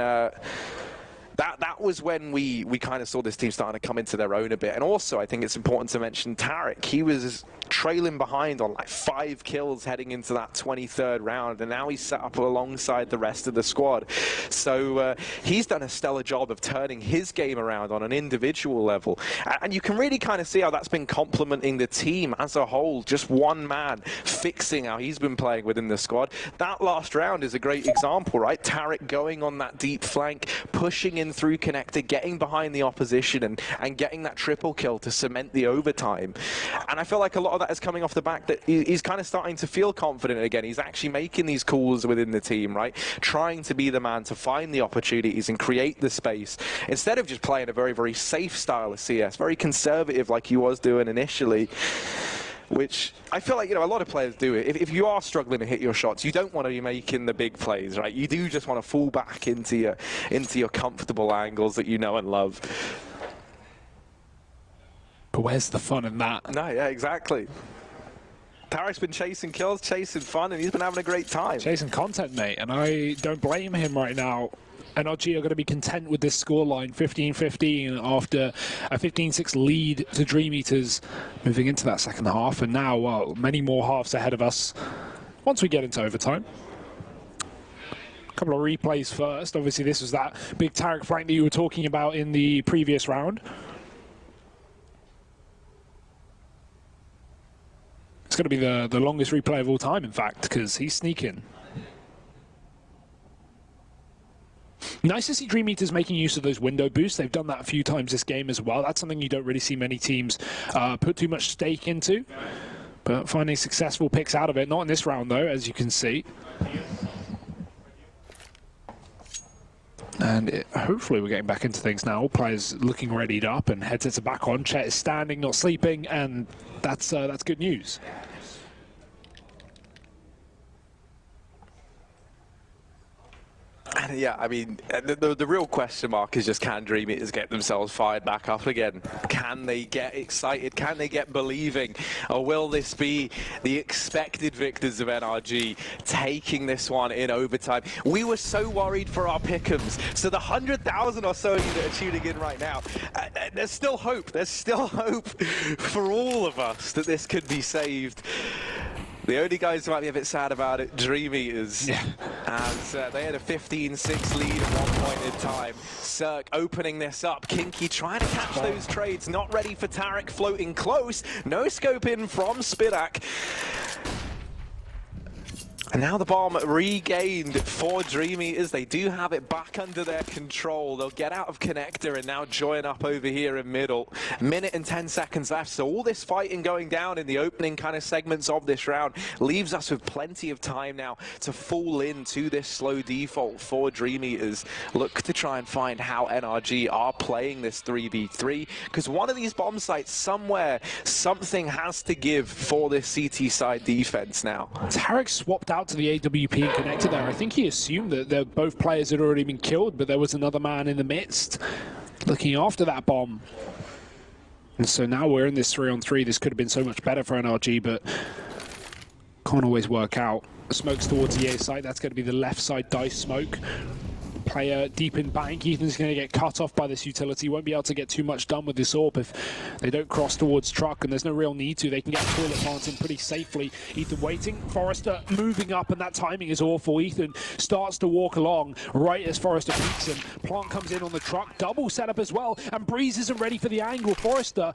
that was when we kind of saw this team starting to come into their own a bit. And also, I think it's important to mention Tarek. He was trailing behind on like 5 kills heading into that 23rd round, and now he's set up alongside the rest of the squad. So he's done a stellar job of turning his game around on an individual level. And you can really kind of see how that's been complementing the team as a whole. Just one man fixing how he's been playing within the squad. That last round is a great example, right? Tarek going on that deep flank, pushing in through connector, getting behind the opposition and getting that triple kill to cement the overtime. And I feel like a lot of that is coming off the back that he's kind of starting to feel confident again. He's actually making these calls within the team, right? Trying to be the man to find the opportunities and create the space instead of just playing a very, very safe style of CS, very conservative like he was doing initially. Which I feel like, you know, a lot of players do it. If you are struggling to hit your shots, you don't want to be making the big plays, right? You do just want to fall back into your comfortable angles that you know and love. But where's the fun in that? No, yeah, exactly. Tarek's been chasing kills, chasing fun, and he's been having a great time. Chasing content, mate, and I don't blame him right now. NRG are going to be content with this scoreline, 15-15, after a 15-6 lead to Dream Eaters moving into that second half. And now, well, many more halves ahead of us once we get into overtime. A couple of replays first. Obviously, this was that big Tarek flank that you were talking about in the previous round. It's going to be the longest replay of all time, in fact, because he's sneaking. Nice to see Dream Eaters making use of those window boosts. They've done that a few times this game as well. That's something you don't really see many teams put too much stake into. But finding successful picks out of it. Not in this round, though, as you can see. And hopefully we're getting back into things now. All players looking readied up and headsets are back on. Chet is standing, not sleeping, and that's good news. Yeah, I mean, the real question mark is just, can Dream Eaters get themselves fired back up again? Can they get excited? Can they get believing? Or will this be the expected victors of NRG taking this one in overtime? We were so worried for our pick'ems. So the 100,000 or so of you that are tuning in right now, there's still hope. There's still hope for all of us that this could be saved. The only guys who might be a bit sad about it, Dream Eaters, as they had a 15-6 lead at one point in time. Cirque opening this up. Kinky trying to catch those trades, not ready for Tarek, floating close. No scope in from Spidak. And now the bomb regained for Dream Eaters. They do have it back under their control. They'll get out of connector and now join up over here in middle. Minute and 10 seconds left. So all this fighting going down in the opening kind of segments of this round leaves us with plenty of time now to fall into this slow default for Dream Eaters. Look to try and find how NRG are playing this 3v3, because one of these bomb sites somewhere, something has to give for this CT side defense now. Tarek swapped out to the AWP and connected there. I think he assumed that both players had already been killed, but there was another man in the midst looking after that bomb. And so now we're in this 3-on-3. This could have been so much better for NRG, but can't always work out. Smokes towards the A site. That's going to be the left side dice smoke. player deep in bank. Ethan's going to get cut off by this utility. Won't be able to get too much done with this AWP if they don't cross towards truck, and there's no real need to. They can get a toilet planting pretty safely. Ethan waiting, Forrester moving up, and that timing is awful. Ethan starts to walk along right as Forrester peeks him. Plant comes in on the truck, double setup as well, and Breeze isn't ready for the angle. Forrester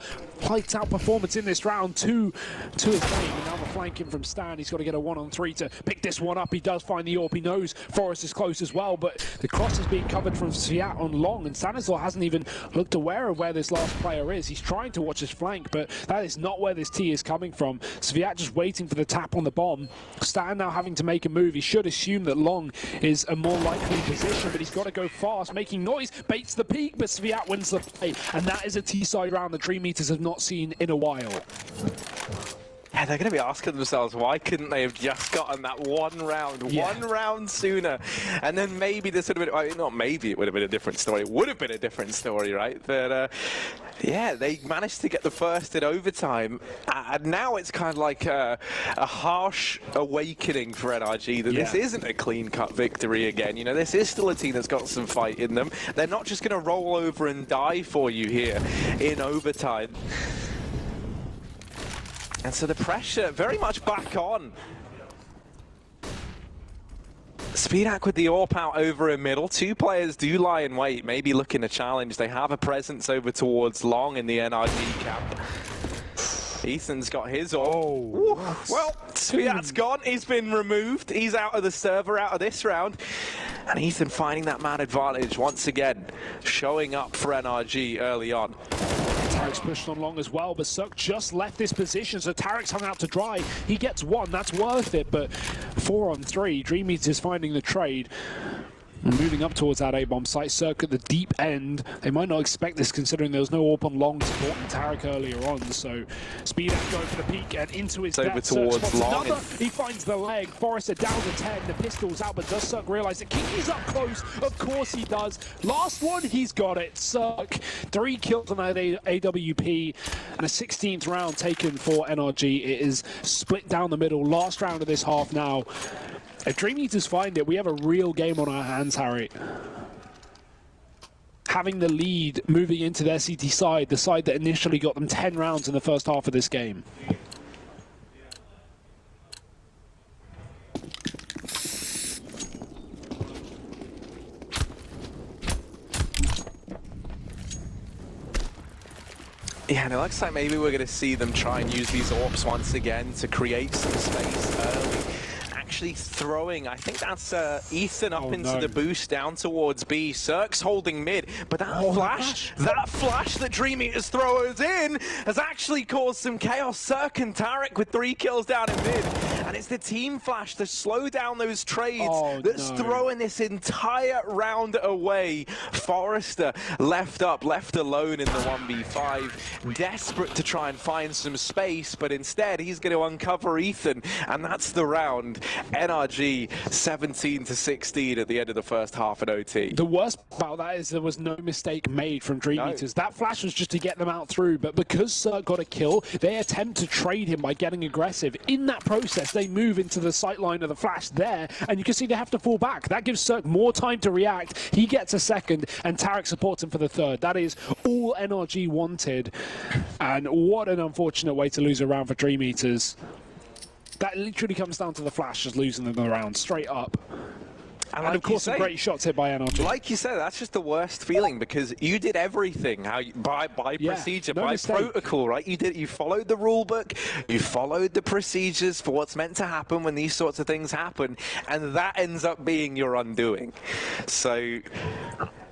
lights out performance in this round, two his name, and now the flanking from Stan. He's got to get a 1-on-3 to pick this one up. He does find the AWP. He knows Forrester's close as well, but the cross is being covered from Sviat on long, and Stanislaw hasn't even looked aware of where this last player is. He's trying to watch his flank, but that is not where this T is coming from. Sviat just waiting for the tap on the bomb. Stan now having to make a move. He should assume that long is a more likely position, but he's got to go fast, making noise, baits the peak, but Sviat wins the play, and that is a T-side round the Dream Eaters have not seen in a while. Yeah, they're going to be asking themselves, why couldn't they have just gotten that one round sooner? And then maybe this would have been, I mean, not maybe, it would have been a different story. It would have been a different story, right? But yeah, they managed to get the first in overtime. And now it's kind of like a harsh awakening for NRG that this isn't a clean-cut victory again. You know, this is still a team that's got some fight in them. They're not just going to roll over and die for you here in overtime. And so the pressure very much back on. Speedak with the AWP out over a middle. Two players do lie in wait, maybe looking to challenge. They have a presence over towards long in the NRG camp. Ethan's got his AWP. Oh, well, Speedak's gone. He's been removed. He's out of the server, out of this round. And Ethan finding that man advantage once again, showing up for NRG early on. Tarek's pushed on long as well, but Suk just left this position, so Tarek's hung out to dry. He gets one, that's worth it, but 4-on-3, Dream Eaters finding the trade. And moving up towards that A-bomb site, Cirque at the deep end. They might not expect this considering there was no AWP on long supporting Tarek earlier on, so Speedak going for the peak and into his over towards long. He finds the leg, Forrester down to 10, the pistol's out, but does Cirque realise that Kiki's up close? Of course he does. Last one, he's got it. Cirque, 3 kills on that AWP, and a 16th round taken for NRG. It is split down the middle, last round of this half now. If Dream Eaters find it, we have a real game on our hands, Harry. Having the lead moving into their CT side, the side that initially got them 10 rounds in the first half of this game. Yeah, and it looks like maybe we're going to see them try and use these AWPs once again to create some space early. Actually throwing, I think that's Ethan up into the boost down towards B. Cirque's holding mid, but that flash that Dream Eaters throws in has actually caused some chaos. Cirque and Tarek with 3 kills down in mid. And it's the team flash to slow down those trades that's throwing this entire round away. Forrester left alone in the 1v5, desperate to try and find some space, but instead he's going to uncover Ethan, and that's the round. NRG 17-16 at the end of the first half at OT. The worst about that is there was no mistake made from Dream Eaters. That flash was just to get them out through, but because Cirque got a kill, they attempt to trade him by getting aggressive. In that process, they move into the sight line of the flash there, and you can see they have to fall back. That gives Cirque more time to react. He gets a second, and Tarek supports him for the third. That is all NRG wanted, and what an unfortunate way to lose a round for Dream Eaters. That literally comes down to the flash just losing them the round, straight up. And of course, some great shots hit by NRG. Like you said, that's just the worst feeling because you did everything by procedure, by protocol, right? You followed the rule book, you followed the procedures for what's meant to happen when these sorts of things happen, and that ends up being your undoing. So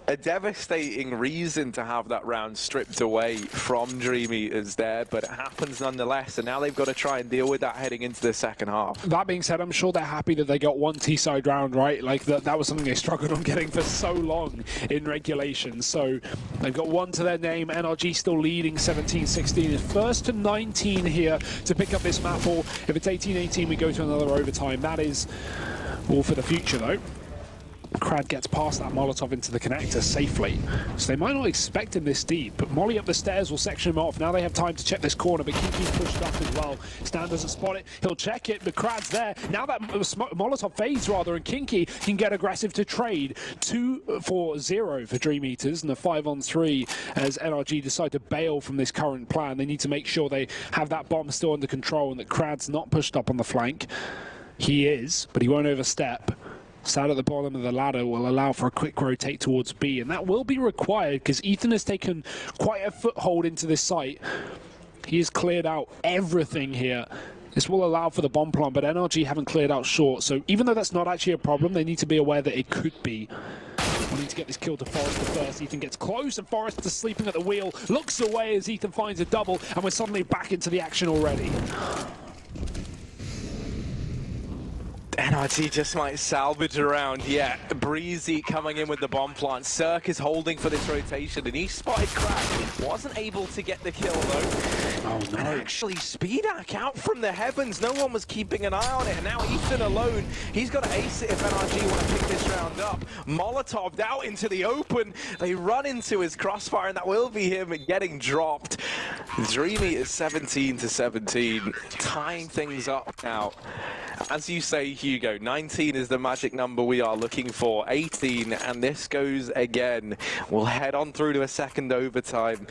a devastating reason to have that round stripped away from Dream Eaters there, but it happens nonetheless, and now they've got to try and deal with that heading into the second half. That being said, I'm sure they're happy that they got one T-side round, right? Like, that was something they struggled on getting for so long in regulation. So they've got one to their name. NRG still leading 17-16. It's first to 19 here to pick up this map, or if it's 18-18, we go to another overtime. That is all for the future, though. Crad gets past that Molotov into the connector safely. So they might not expect him this deep, but Molly up the stairs will section him off. Now they have time to check this corner, but Kinky's pushed up as well. Stan doesn't spot it. He'll check it, but Crad's there. Now that Molotov fades, rather, and Kinky can get aggressive to trade. 2-4-0 for Dream Eaters, and a 5-on-3 as NRG decide to bail from this current plan. They need to make sure they have that bomb still under control and that Crad's not pushed up on the flank. He is, but he won't overstep. Sat at the bottom of the ladder will allow for a quick rotate towards B, and that will be required because Ethan has taken quite a foothold into this site. He has cleared out everything here. This will allow for the bomb plant, but NRG haven't cleared out short, so even though that's not actually a problem, they need to be aware that it could be. We need to get this kill to Forrester first. Ethan gets close, and Forrester sleeping at the wheel, looks away as Ethan finds a double, and we're suddenly back into the action already. NRG just might salvage around. Yeah, Breezy coming in with the bomb plant. Cirque is holding for this rotation, and he spotted Crack. Wasn't able to get the kill, though. Oh, no. And actually, Speedak out from the heavens. No one was keeping an eye on it, and now Ethan alone. He's got to ace it if NRG want to pick this round up. Molotov out into the open. They run into his crossfire, and that will be him getting dropped. Dreamy is 17-17, tying things up now. As you say, Hugo, 19 is the magic number we are looking for. 18, and this goes again. We'll head on through to a second overtime.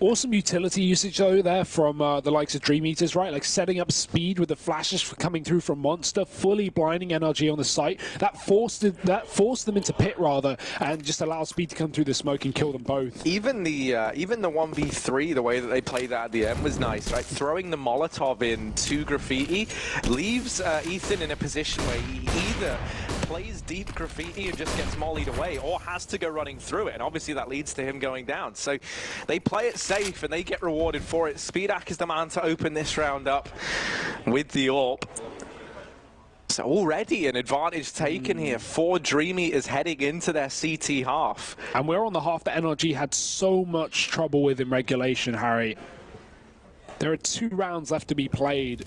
Awesome utility usage though there from the likes of Dream Eaters, right? Like setting up speed with the flashes coming through from Monster, fully blinding NRG on the site. That forced them into pit rather, and just allowed speed to come through the smoke and kill them both. Even the 1v3, the way that they played that at the end was nice, right? Throwing the Molotov in to Graffiti leaves Ethan in a position where he either plays deep Graffiti and just gets mollied away, or has to go running through it, and obviously that leads to him going down. So they play it safe and they get rewarded for it. Speedak is the man to open this round up with the AWP. So already an advantage taken here for Dream Eaters heading into their CT half. And we're on the half that NRG had so much trouble with in regulation, Harry. There are 2 rounds left to be played,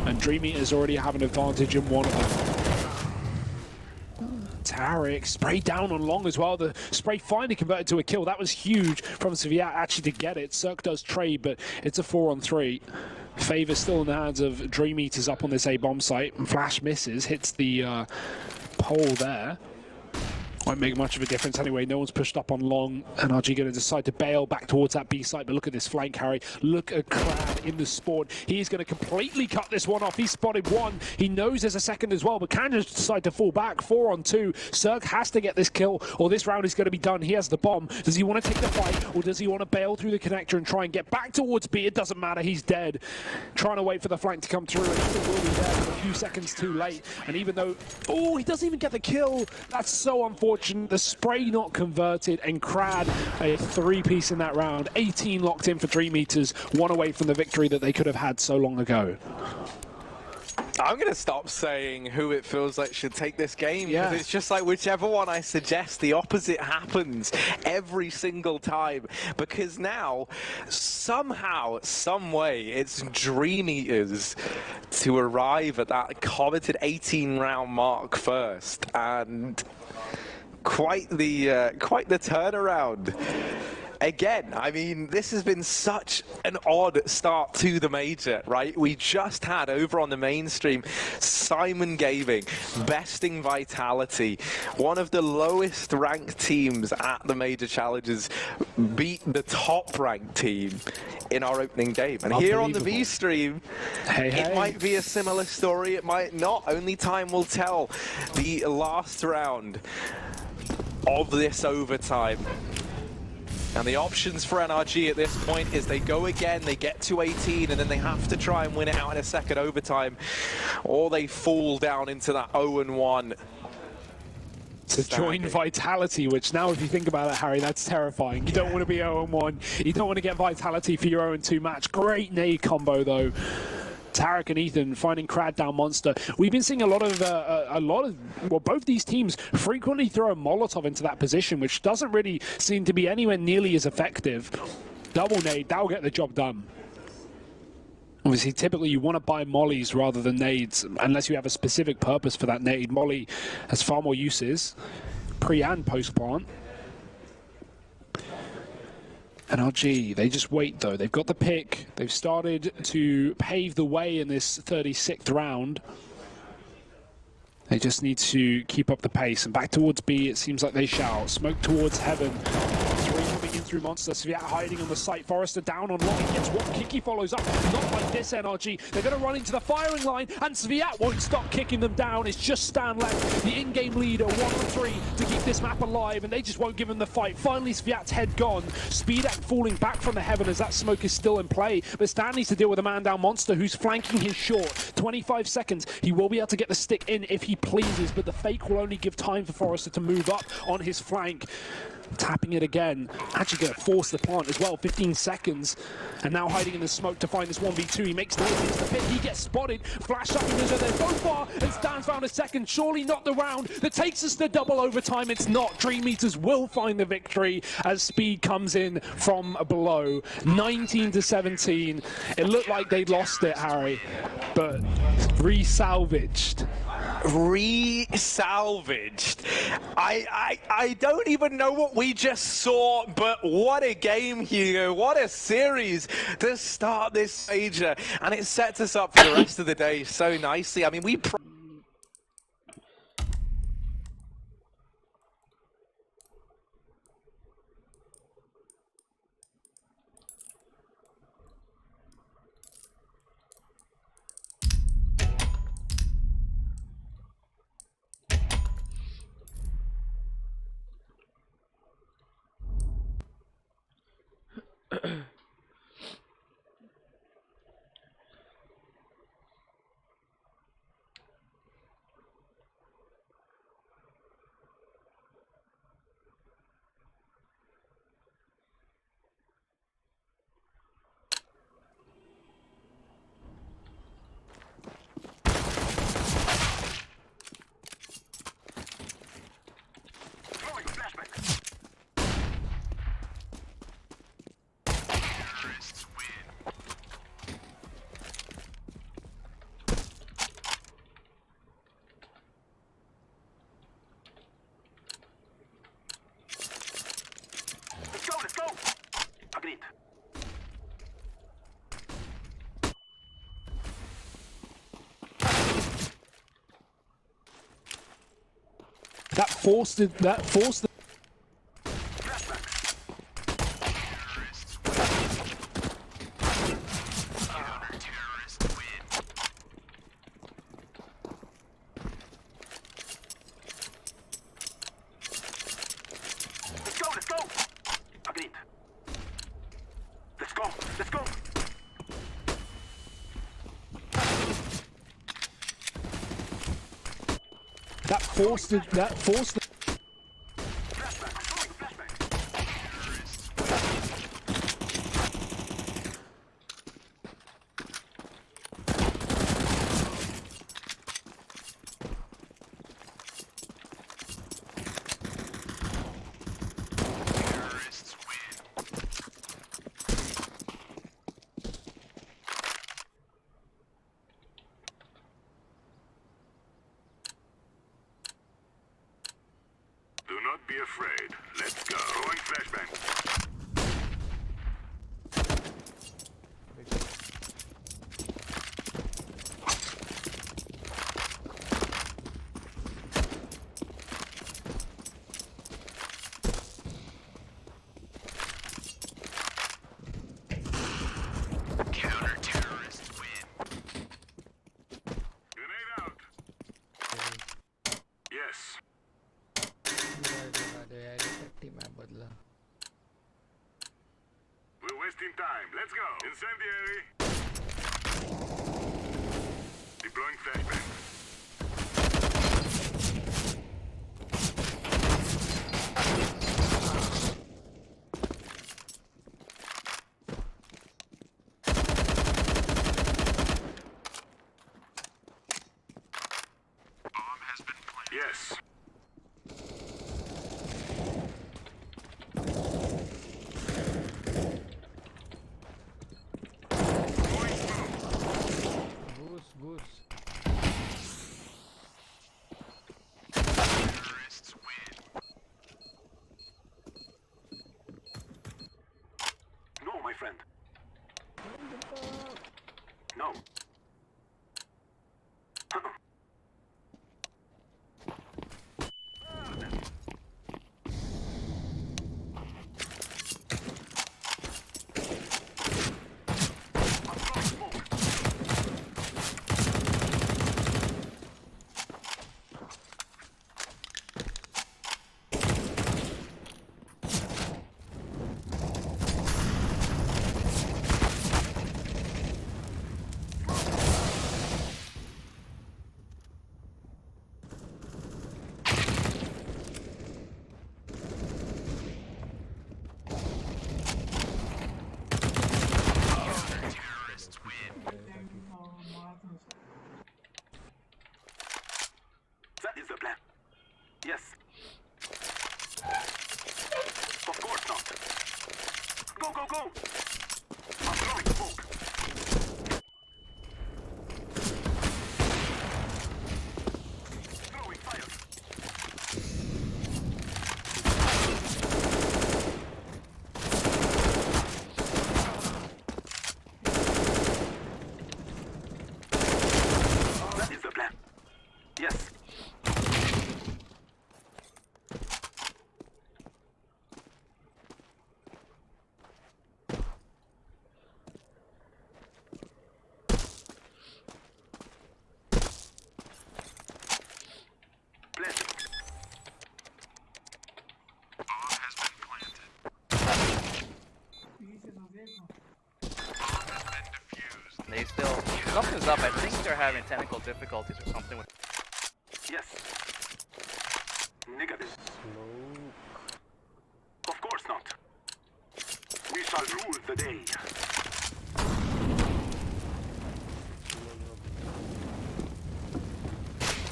and Dream Eaters already have an advantage in one of them. Tarek spray down on long as well. The spray finally converted to a kill. That was huge from Saviat actually to get it. Cirque does trade, but it's a 4-on-3. Favor still in the hands of Dream Eaters up on this A bomb site. And Flash misses, hits the pole there. Won't make much of a difference anyway. No one's pushed up on long. NRG going to decide to bail back towards that B site, but look at this flank, Harry. Look at Crad in the spawn. He's going to completely cut this one off. He spotted one. He knows there's a second as well, but can just decide to fall back. 4-on-2. Cirque has to get this kill, or this round is going to be done. He has the bomb. Does he want to take the fight, or does he want to bail through the connector and try and get back towards B? It doesn't matter. He's dead. Trying to wait for the flank to come through, and it will be there a few seconds too late. And even though, oh, he doesn't even get the kill. That's so unfortunate. The spray not converted, and Crad a 3-piece in that round. 18 locked in for Dream Eaters, 1 away from the victory that they could have had so long ago. I'm going to stop saying who it feels like should take this game, because it's just like whichever one I suggest, the opposite happens every single time. Because now, somehow, some way, it's Dream Eaters to arrive at that coveted 18-round mark first, and quite the turnaround. Again, I mean, this has been such an odd start to the major, right? We just had over on the mainstream Simon Gaming besting Vitality, one of the lowest ranked teams at the major challenges, beat the top ranked team in our opening game. And here on the V stream, it might be a similar story, it might not. Only time will tell. The last round of this overtime. And the options for NRG at this point is they go again, they get to 18, and then they have to try and win it out in a second overtime, or they fall down into that 0-1. To join Vitality, which now if you think about it, Harry, that's terrifying. You don't want to be 0-1. You don't want to get Vitality for your 0-2 match. Great nade combo, though. Tarek and Ethan finding Crad down Monster. We've been seeing a lot of, well, both these teams frequently throw a Molotov into that position, which doesn't really seem to be anywhere nearly as effective. Double nade, that'll get the job done. Obviously, typically you want to buy mollies rather than nades, unless you have a specific purpose for that nade. Molly has far more uses, pre and post plant. NRG, they just wait though. They've got the pick. They've started to pave the way in this 36th round. They just need to keep up the pace. And back towards B, it seems like they shall. Smoke towards heaven. 3 coming in through Monster. Sviat hiding on the site. Forrester down on Lobby. Gets one. Kiki follows up. Not like this, NRG. They're going to run into the firing line. And Sviat won't stop kicking them down. It's just Stan left. The in-game leader, 1 on 3 to keep this map alive. And they just won't give him the fight. Finally, Sviat's head gone. Speedak falling back from the heaven as that smoke is still in play. But Stan needs to deal with a man down Monster who's flanking his short. 25 seconds. He will be able to get the stick in if he pleases, but the fake will only give time for Forrester to move up on his flank. Tapping it again, actually going to force the plant as well. 15 seconds, and now hiding in the smoke to find this 1v2. He makes noise into the pit, he gets spotted. Flash up, and they're so far, and Stan's found a second. Surely not the round that takes us to double overtime. It's not. Dream Eaters will find the victory as Speed comes in from below. 19-17. It looked like they lost it, Harry, but re-salvaged. Re-salvaged. I don't even know what we just saw, but what a game, Hugo. What a series to start this major. And it sets us up for the rest of the day so nicely. I mean, we That forced the that forced the Be afraid. Let's go. Going flashbang. Counter-terrorist win. Grenade out. Yes. We're wasting time. Let's go. Incendiary. Deploying flashbang. Bomb has been planted. Yes. Yes. Of course not. Go, go, go! I'm throwing smoke. Throwing fire. That is the plan. Yes. Pleasure. They still, something's up. I think they're having technical difficulties or something with. Yes. Negative. Of course not. We shall rule the day.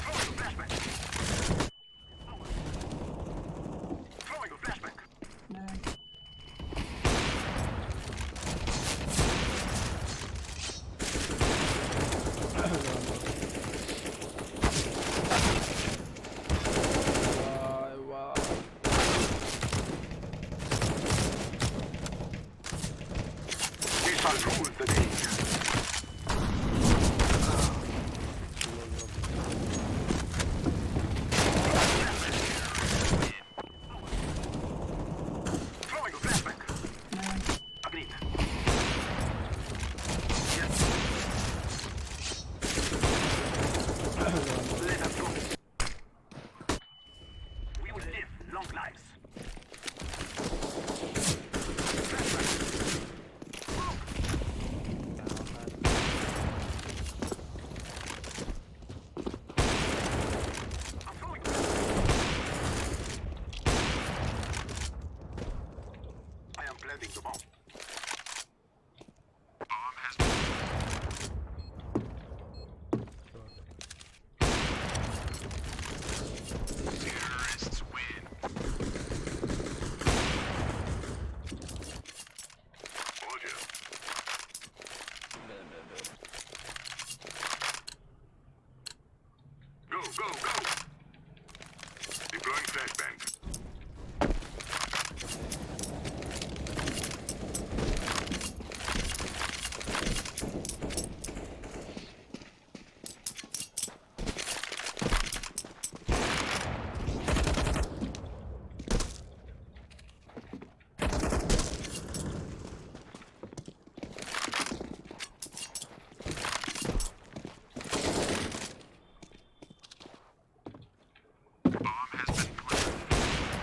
Throwing a flashback. Throwing a flashback. We shall rule the day. Throwing a flashback. Agreed. Yes. Let us go. We will live long lives. I'm throwing. I am planting the bomb. Terrorists win. Roger. Go, go, go! Deploying flashbang. Bomb has been planted.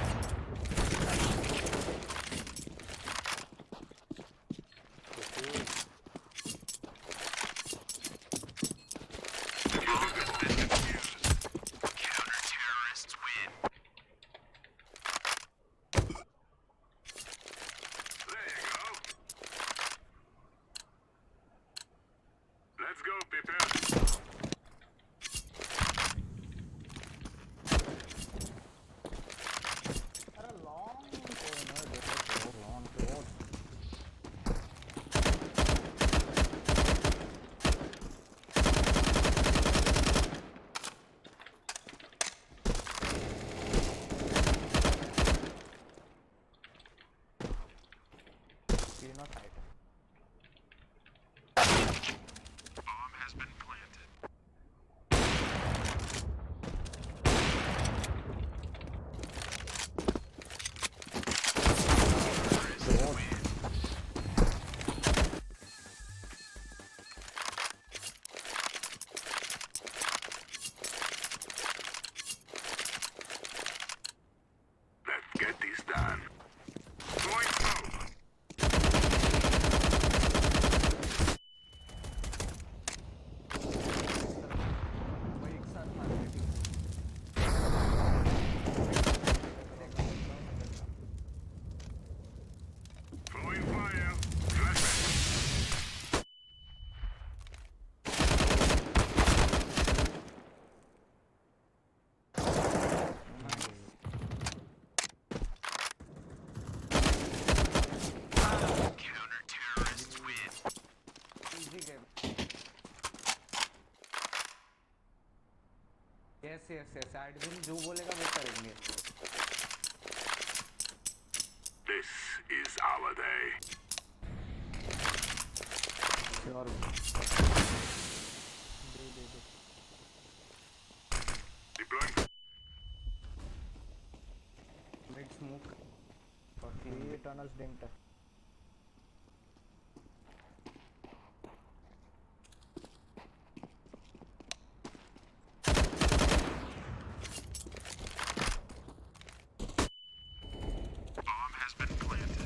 Yes admin जो बोलेगा वो करेंगे. This is our day. Sure. Deploying. Mid smoke. ये tunnels डिंक्ट. Bomb has been planted.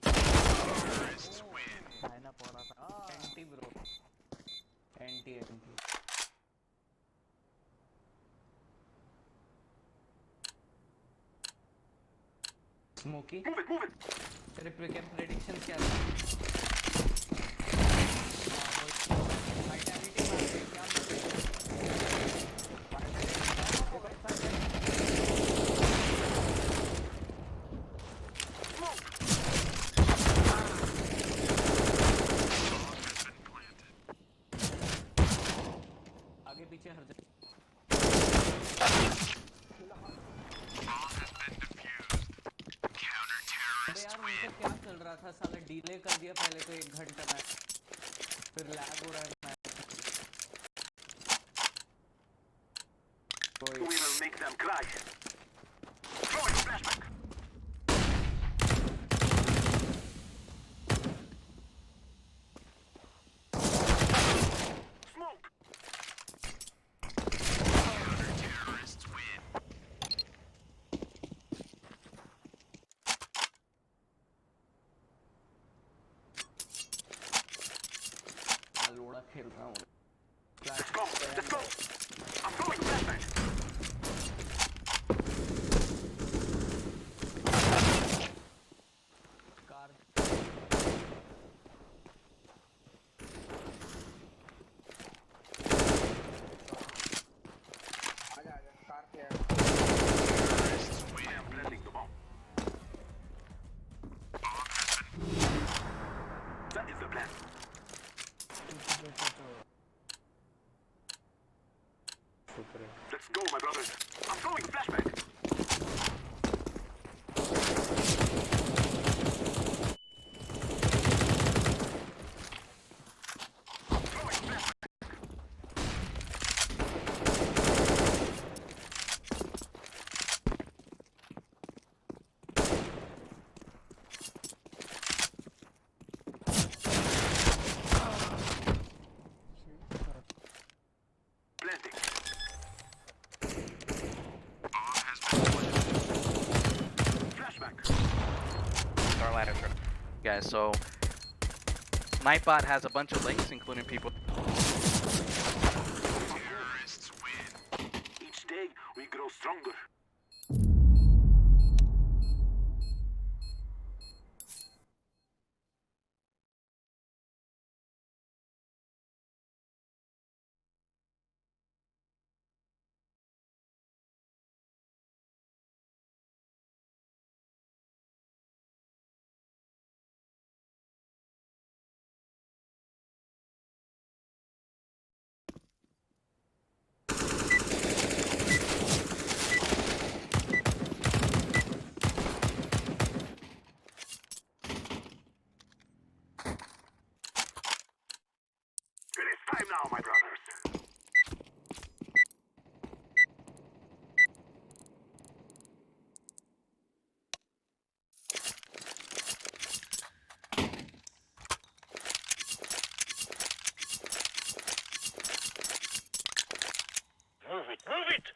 Terrorists win. ना पड़ा था. Anti bro. Anti. Smoky. Move it. तेरे प्रेडिक्शन क्या था? वाइटैलिटी मारते क्या आगे पीछे हर जगह. अबे यार उनका क्या चल रहा था साला डिले कर दिया पहले तो 1 घंटा में फिर लैग हो रहा है. We will make them cry. Throwing flashback. Smoke. Counter-terrorists win. लोड़ा खेल रहा हूँ. Let's go. I'm throwing flashback. Car. Terrorists win. I'm planting the bomb. Bomb has been. That is the plan. Let's go, my brothers. I'm throwing a flashback. Throwing flashback. Planting. Bomb has been planted. Flashback. StarLadder guys. So Nightbot has a bunch of links, including people. Terrorists win. Each day we grow stronger. It is time now, my brothers. Move it, move it!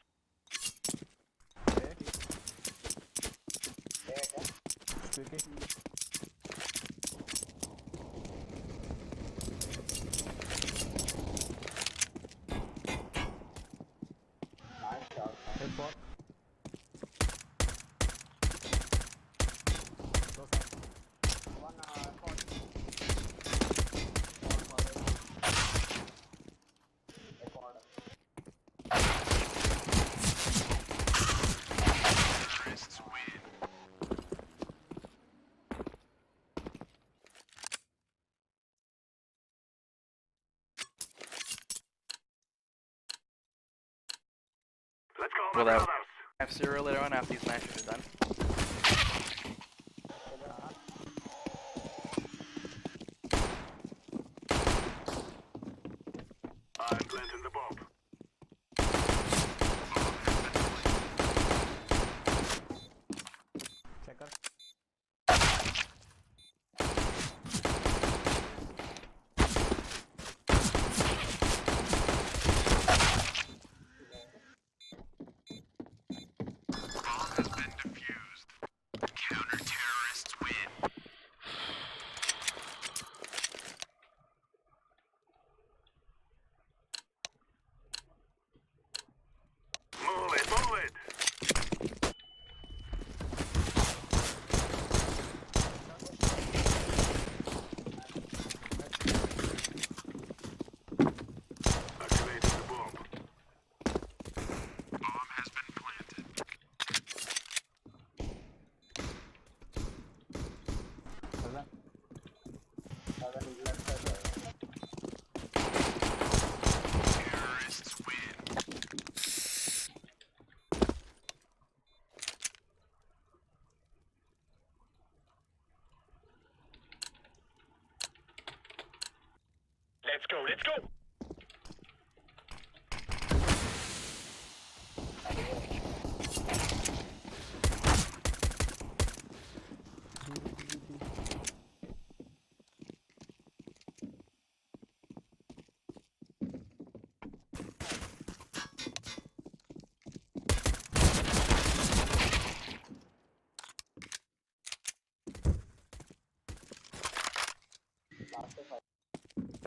Terrorists win. We'll have cereal later on after these matches are done. I'm planting the bomb. Checker. Move it, move it. Activating the bomb. Bomb has been planted. Terrorists win. Let's go, let's go!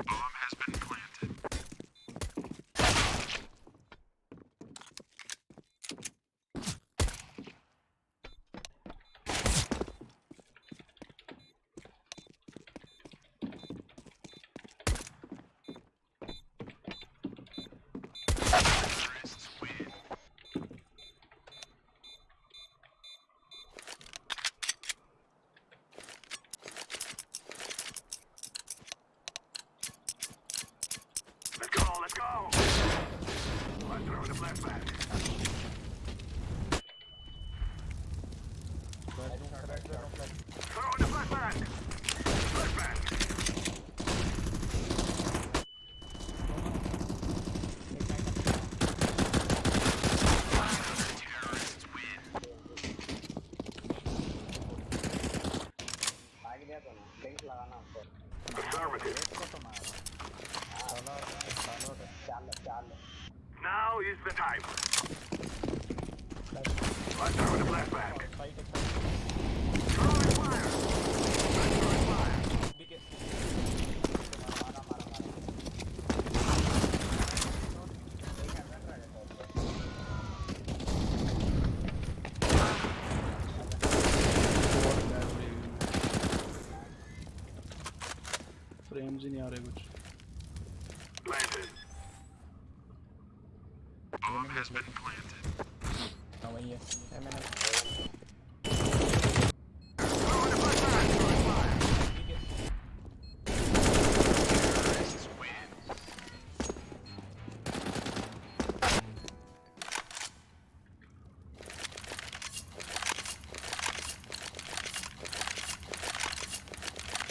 Bomb has been planted. Terrorists win. Let's go, let's go! Let's throw the flashback. Throw in the flashback! Flashback! Terrorists win. Affirmative. Now is the time. Let's throw the flashback. Throwing fire! Let's throw fire! Frames ही नहीं आ रहे कुछ Planted. Bomb has been planted. वही है मैंने Throwing the flashback! Throwing fire! Terrorists win.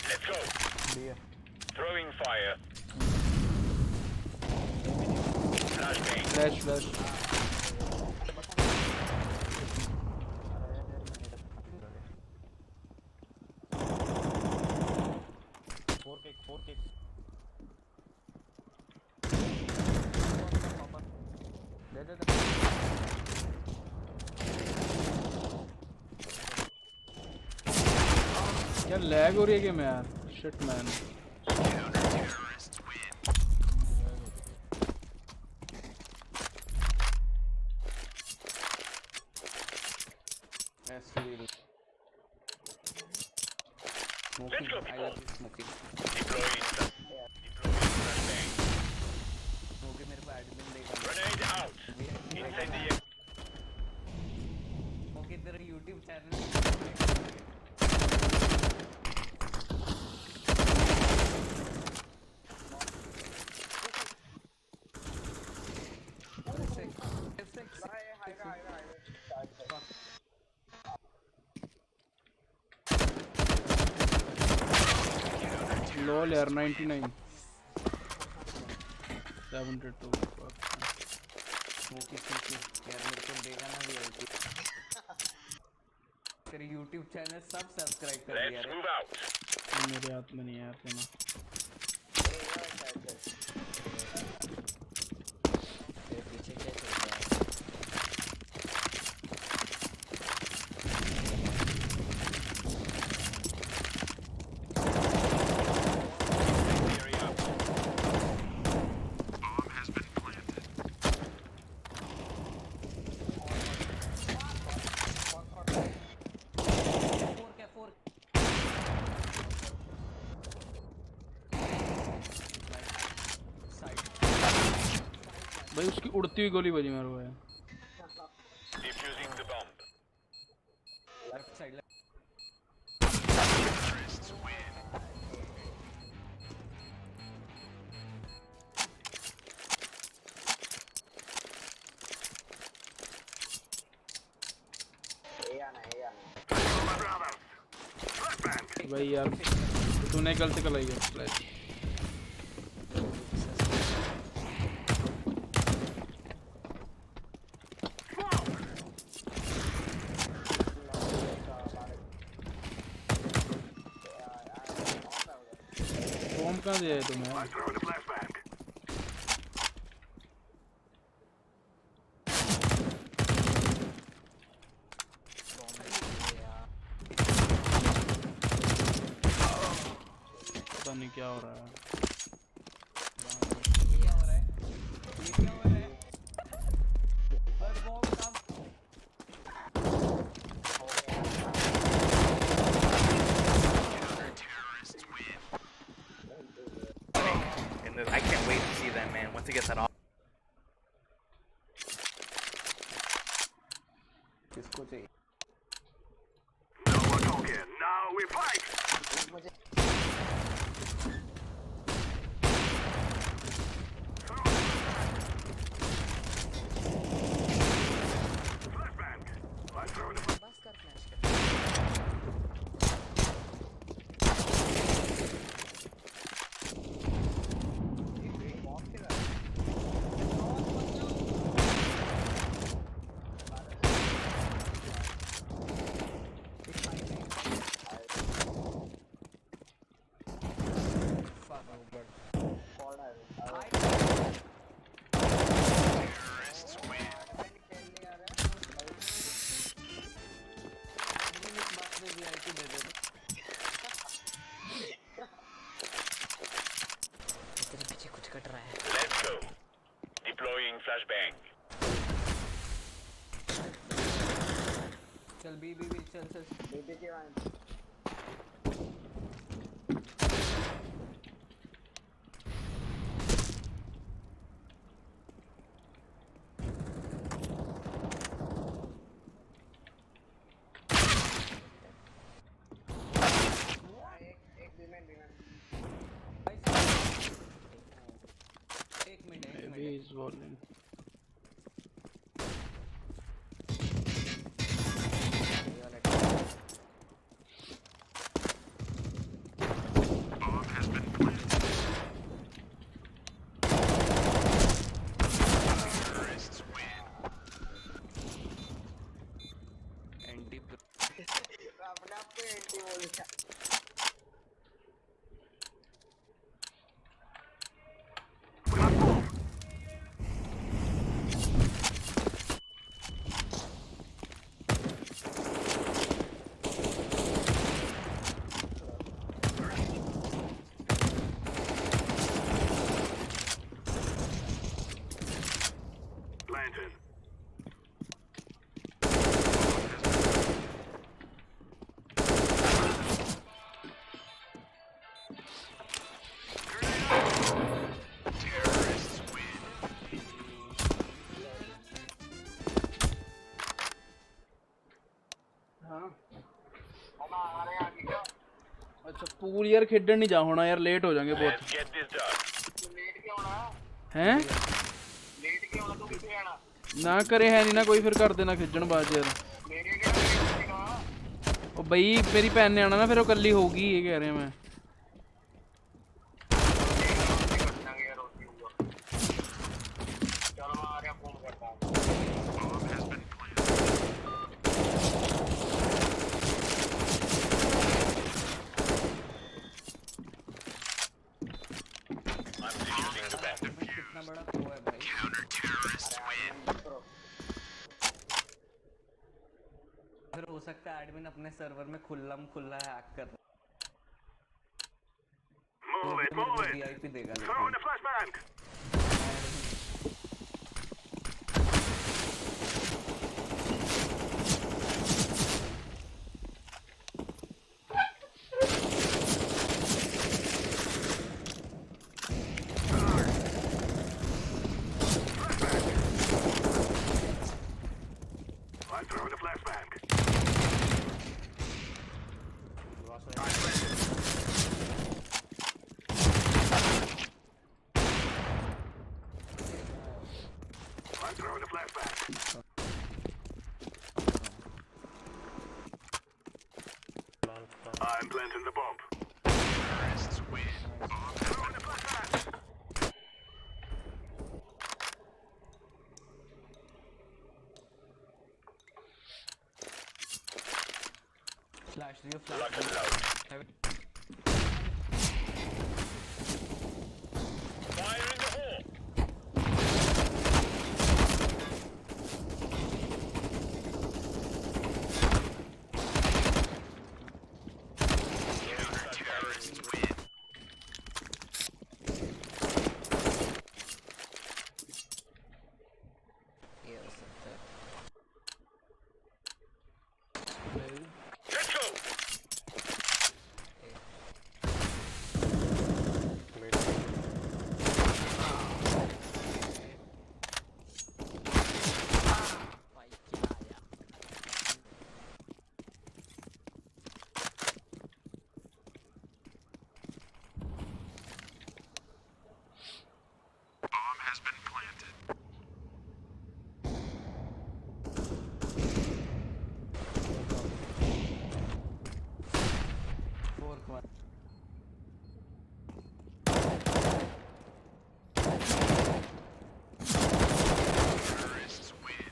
Let's go. Throwing fire. Flashbang. Flash flash four kick दे यार लैग हो रही है गेम यार shit man Terrorists win. Let's go, people. Deploying flashbang. मेरे को एडमिन देगा Grenade out. Incendiary. ओके तेरा YouTube चैनल लॉल यार 99 72 स्मोकी स्मोकी यार मेरे को देगा ना वीआईपी तेरे YouTube चैनल सब सब्सक्राइब कर दिया रे मेरे हाथ में नहीं है यार सुना तेरे पीछे क्या चल रहा है भाई उसकी उड़ती हुई गोली बजी मेरे को यार लेफ्ट साइड भाई यार तूने गलती कर ली है बॉम्ब कहाँ दिया है तुम्हें पता नहीं क्या हो रहा है I can't wait to see that, man. Once it gets that off. किसको चाहिए No more talking. Now we fight. Flashbang. Let's throw the बस कर फ्लैश कर Let's go. Deploying flashbang. चल बी चल बेबी के आए एक मिनट Maybe he's rolling. अपने आप को एंटी बोल दिया Planted. अच्छा पूल यार खेडन नहीं जा होना यार लेट हो जाएंगे बहुत Let's get this done. हैं ना करे है नहीं ना कोई फिर कर देना खिजन बाज यार ओ भाई मेरी भैन ने आना ना फिर वो कल्ली होगी ये कह रहे हैं मैं एडमिन अपने सर्वर में खुल्ला हैक कर रहा Move it, move it. VIP देगा Throw in a flashbang. I'm throwing a flashbang. I'm throwing a flashbang. I'm planting the bomb. Terrorists win. Throwing a flashbang. Flash दियो flash Fire in the hole. Terrorists win. ये हो सकता है Let's go. Bomb has been planted. Fork one Terrorists win.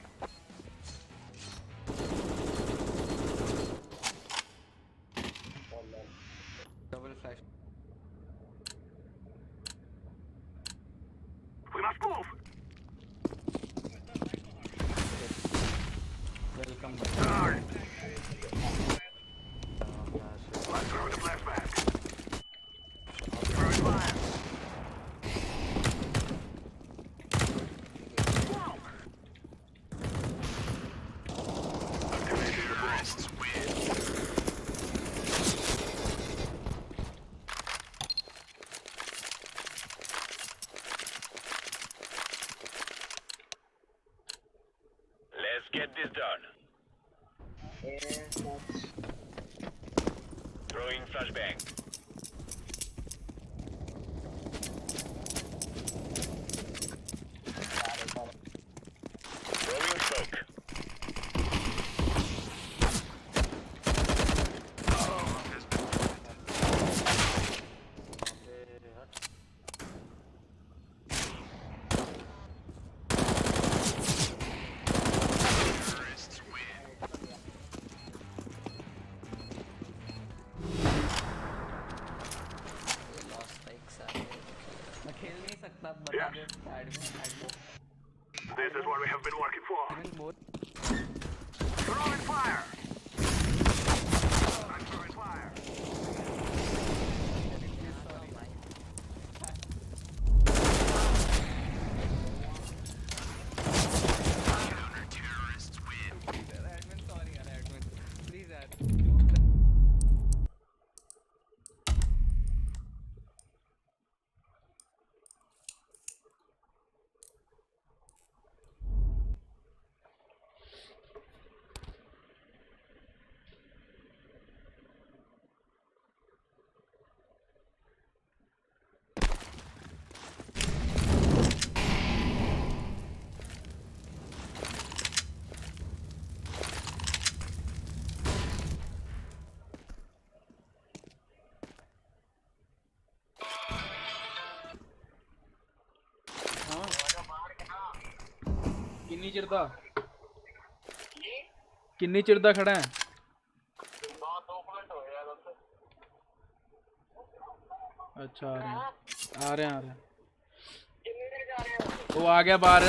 Double flash We must move. Welcome Guard. I'm throwing a flashbang. Throwing fire. Whoa. Activating the terrorists win. Let's get this done. Throwing flashbang. Throwing smoke. Terrorists win. Lost like सारे मैं खेल नहीं सकता बता दे admin This is what we have been working for. Admin बोल Throwing fire. I'm throwing fire. Counter terrorists win. Admin sorry यार admin please यार किन्नी चिर दा किन्नी चिर दा खड़ा है अच्छा आ रहे हैं वो आ गया बाहर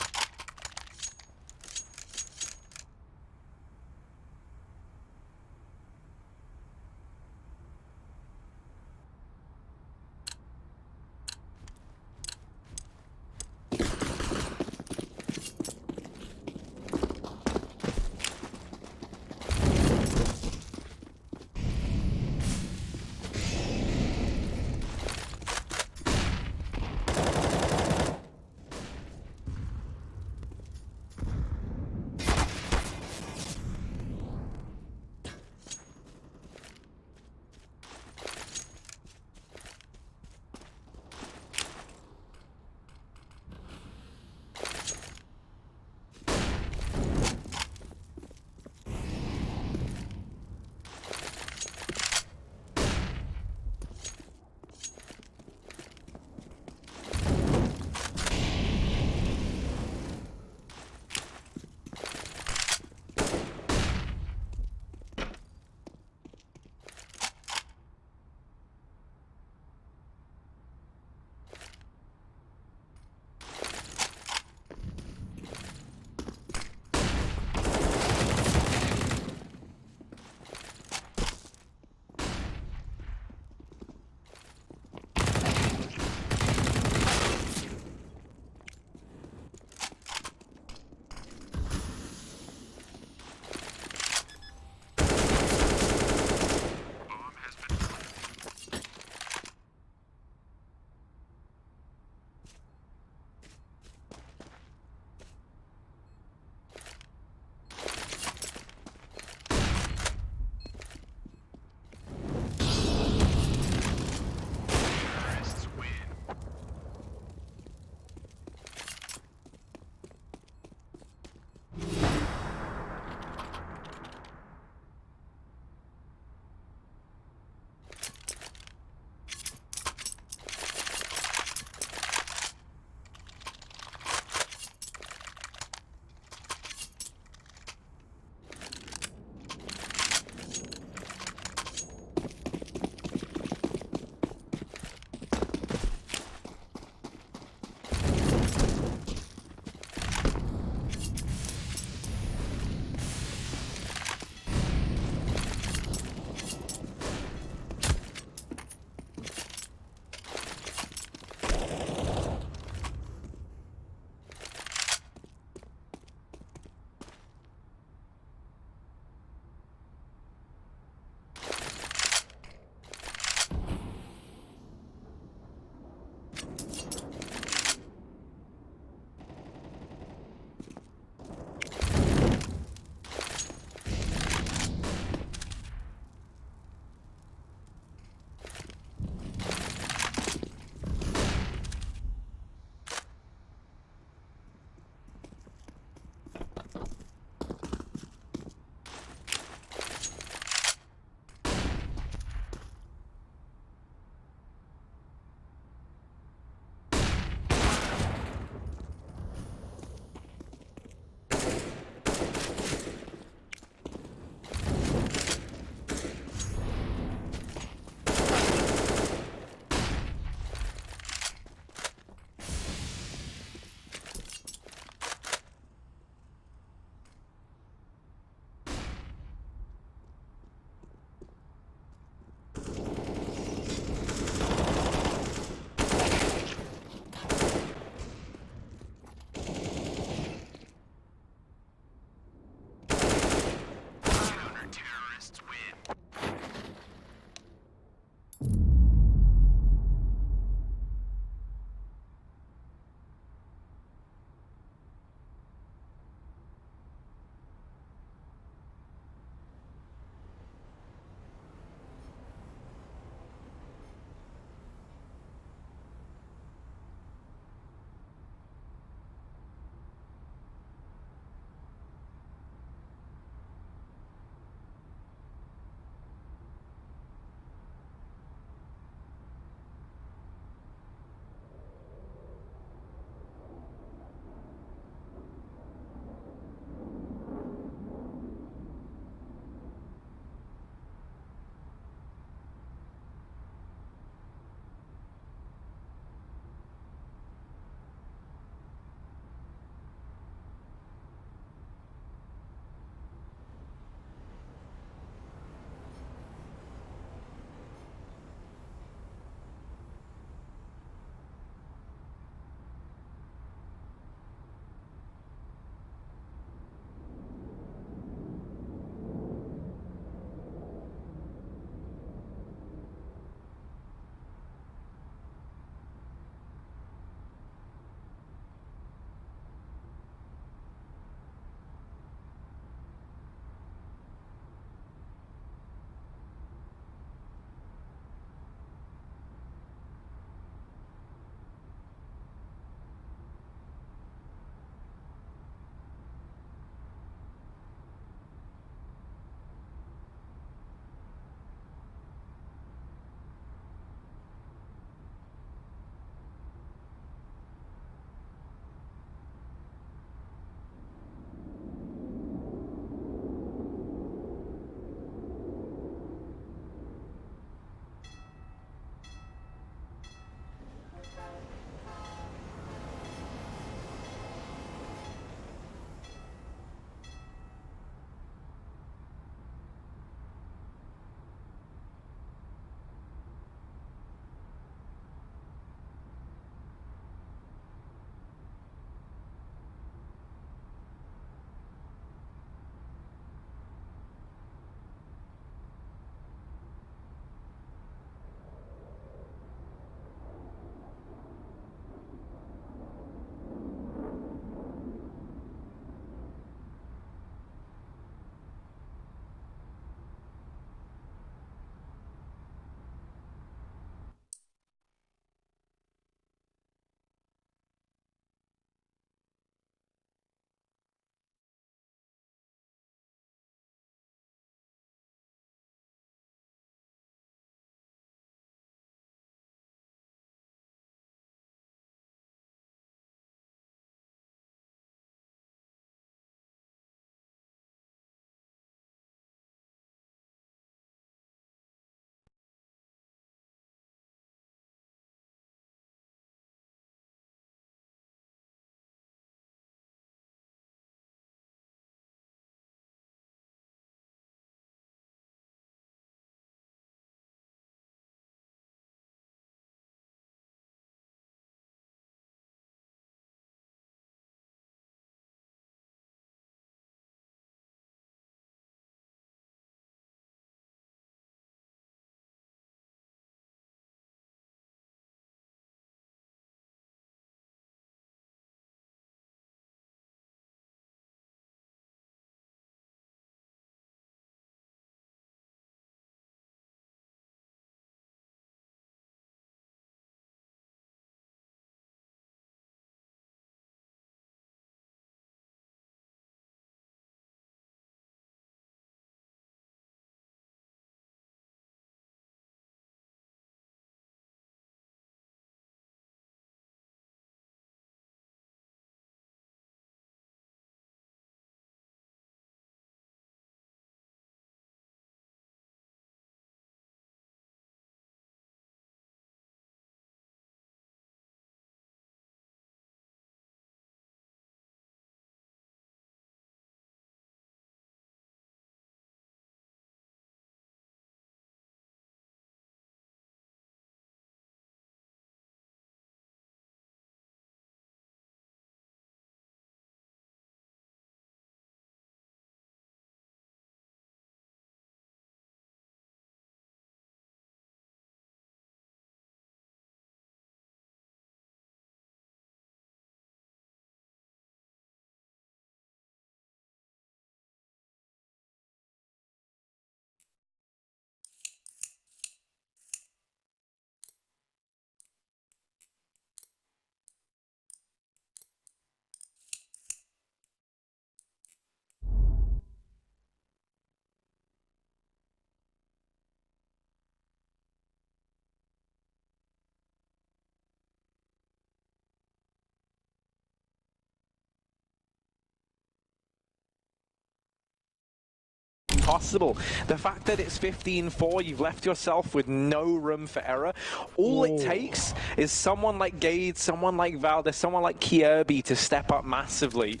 possible. The fact that it's 15-4, you've left yourself with no room for error. All it takes is someone like Gade, someone like Valdez, someone like Kirby to step up massively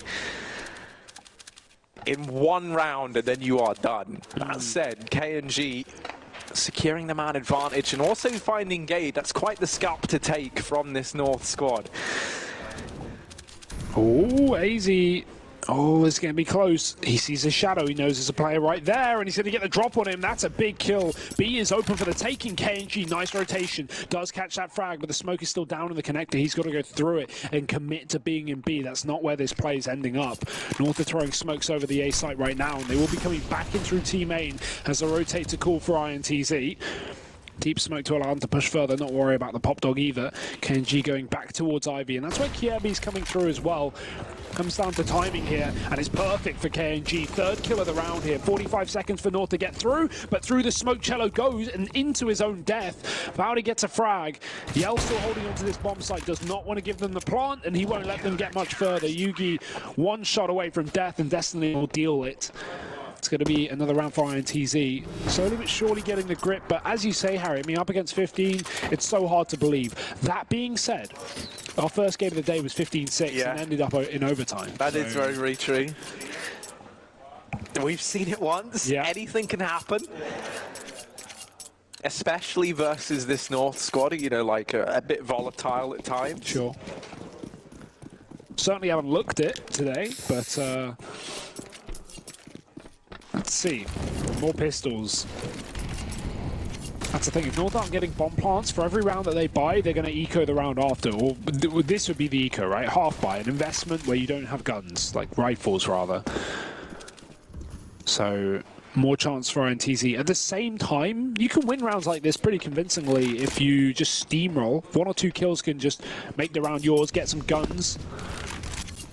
in one round, and then you are done. That said, KNG securing the man advantage and also finding Gade. That's quite the scalp to take from this North squad. Oh, AZ. Oh, it's going to be close. He sees a shadow. He knows there's a player right there, and he's going to get the drop on him. That's a big kill. B is open for the taking. KNG, nice rotation. Does catch that frag, but the smoke is still down in the connector. He's got to go through it and commit to being in B. That's not where this play is ending up. North are throwing smokes over the A site right now, and they will be coming back in through Team main as a rotate to call for INTZ. Deep smoke to allow them to push further, not worry about the pop dog either. KNG going back towards Ivy, and that's where Kirby's coming through as well. Comes down to timing here, and it's perfect for KNG. Third kill of the round here. 45 seconds for North to get through, but through the smoke, Cello goes and into his own death. Valdi gets a frag. Yell still holding onto this bomb site, does not want to give them the plant, and he won't let them get much further. Yugi one shot away from death, and Destiny will deal it. It's going to be another round for INTZ. Slowly but surely getting the grip, but as you say, Harry, I mean, up against 15, it's so hard to believe. That being said, our first game of the day was 15-6 and ended up in overtime. That is very, very true. We've seen it once. Yeah. Anything can happen. Especially versus this North squad, you know, like a bit volatile at times. Sure. Certainly haven't looked it today, but let's see. More pistols. That's the thing. If North aren't getting bomb plants for every round that they buy, they're going to eco the round after. Or this would be the eco, right? Half buy, an investment where you don't have guns, like rifles rather. So more chance for INTZ. At the same time, you can win rounds like this pretty convincingly if you just steamroll. 1 or 2 kills can just make the round yours, get some guns.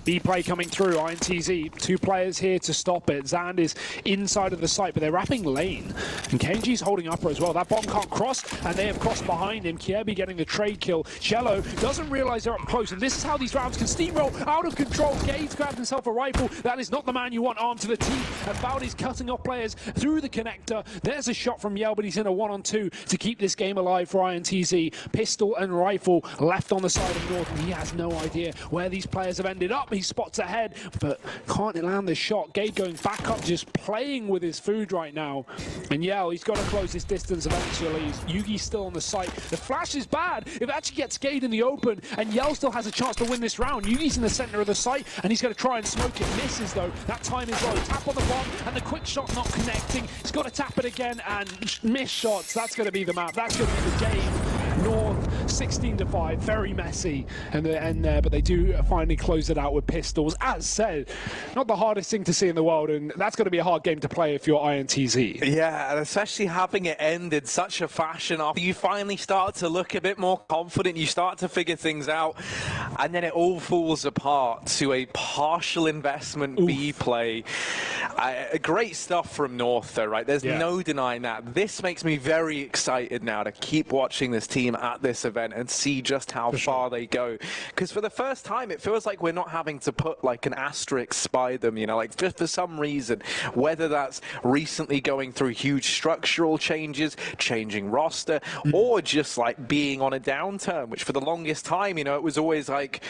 B play coming through, INTZ, 2 players here to stop it. Zand is inside of the site, but they're wrapping lane. And KNG's holding upper as well. That bomb can't cross, and they have crossed behind him. Kirby getting the trade kill. Cello doesn't realize they're up close, and this is how these rounds can steamroll out of control. Gade's grabbed himself a rifle. That is not the man you want armed to the teeth. And Baldi's cutting off players through the connector. There's a shot from Yell, but he's in a 1-on-2 to keep this game alive for INTZ. Pistol and rifle left on the side of North, and he has no idea where these players have ended up. He spots ahead, but can't land the shot. Gade going back up, just playing with his food right now. And Yell, he's got to close this distance eventually. Yugi's still on the site. The flash is bad. If it actually gets Gade in the open, and Yell still has a chance to win this round. Yugi's in the center of the site, and he's going to try and smoke it. Misses though. That time is low. Tap on the bomb, and the quick shot not connecting. He's got to tap it again, and miss shots. That's going to be the map. That's going to be the game. North 16-5, very messy in the end there, but they do finally close it out with pistols. As said, not the hardest thing to see in the world, and that's going to be a hard game to play if you're INTZ. Yeah, and especially having it end in such a fashion after you finally start to look a bit more confident, you start to figure things out, and then it all falls apart to a partial investment B play. Great stuff from North though, right? There's no denying that. This makes me very excited now to keep watching this team at this event and see just how far they go. Because for the first time, it feels like we're not having to put like an asterisk by them, you know, like just for some reason, whether that's recently going through huge structural changes, changing roster, or just like being on a downturn, which for the longest time, you know, it was always like,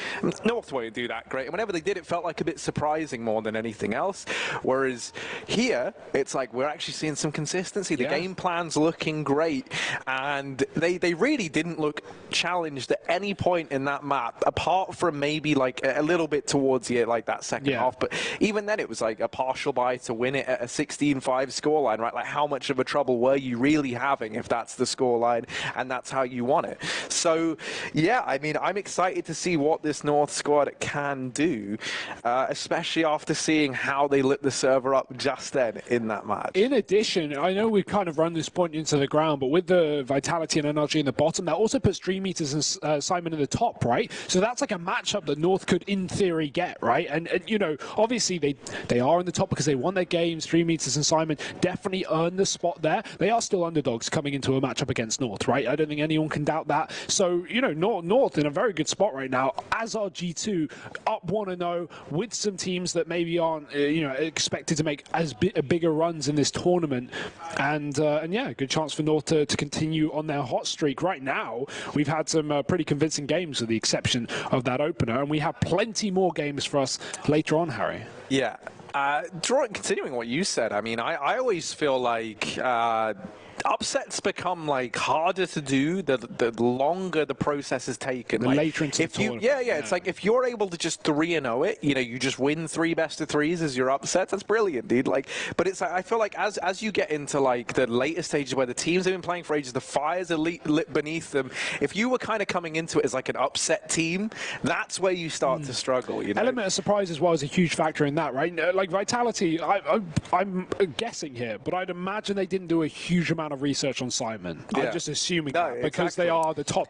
North won't do that great. And whenever they did, it felt like a bit surprising more than anything else. Whereas here, it's like we're actually seeing some consistency. The game plan's looking great. And they really didn't look challenged at any point in that map, apart from maybe like a little bit towards the like that second half. But even then, it was like a partial buy to win it at a 16-5 scoreline, right? Like how much of a trouble were you really having if that's the scoreline and that's how you won it? So yeah, I mean, I'm excited to see what this North squad can do, especially after seeing how they lit the server up just then in that match. In addition, I know we've kind of run this point into the ground, but with the vitality and energy in the bottom, that also puts Dream Eaters and Simon in the top, right? So that's like a matchup that North could, in theory, get, right? And you know, obviously they are in the top because they won their games. Dream Eaters and Simon definitely earned the spot there. They are still underdogs coming into a matchup against North, right? I don't think anyone can doubt that. So, you know, North in a very good spot right now, as are G2, up 1-0 with some teams that maybe aren't, you know, expected to make as bigger runs in this tournament. And yeah, good chance for North to continue on their hot streak. Right now, we've had some pretty convincing games with the exception of that opener, and we have plenty more games for us later on, Harry. Yeah. Continuing what you said, I mean, I always feel like upsets become like harder to do the longer the process is taken. The like, later into if the you, tournament. yeah, it's like if you're able to just 3-0 it, you know, you just win 3 best of 3s as your upsets. That's brilliant, dude. Like, but it's like I feel like as you get into like the later stages where the teams have been playing for ages, the fires are lit beneath them. If you were kind of coming into it as like an upset team, that's where you start to struggle. You know, Element of surprise as well is a huge factor in that, right? Like Vitality, I'm guessing here, but I'd imagine they didn't do a huge amount of research on Simon. Yeah. I'm just assuming No, that because exactly. they are the top.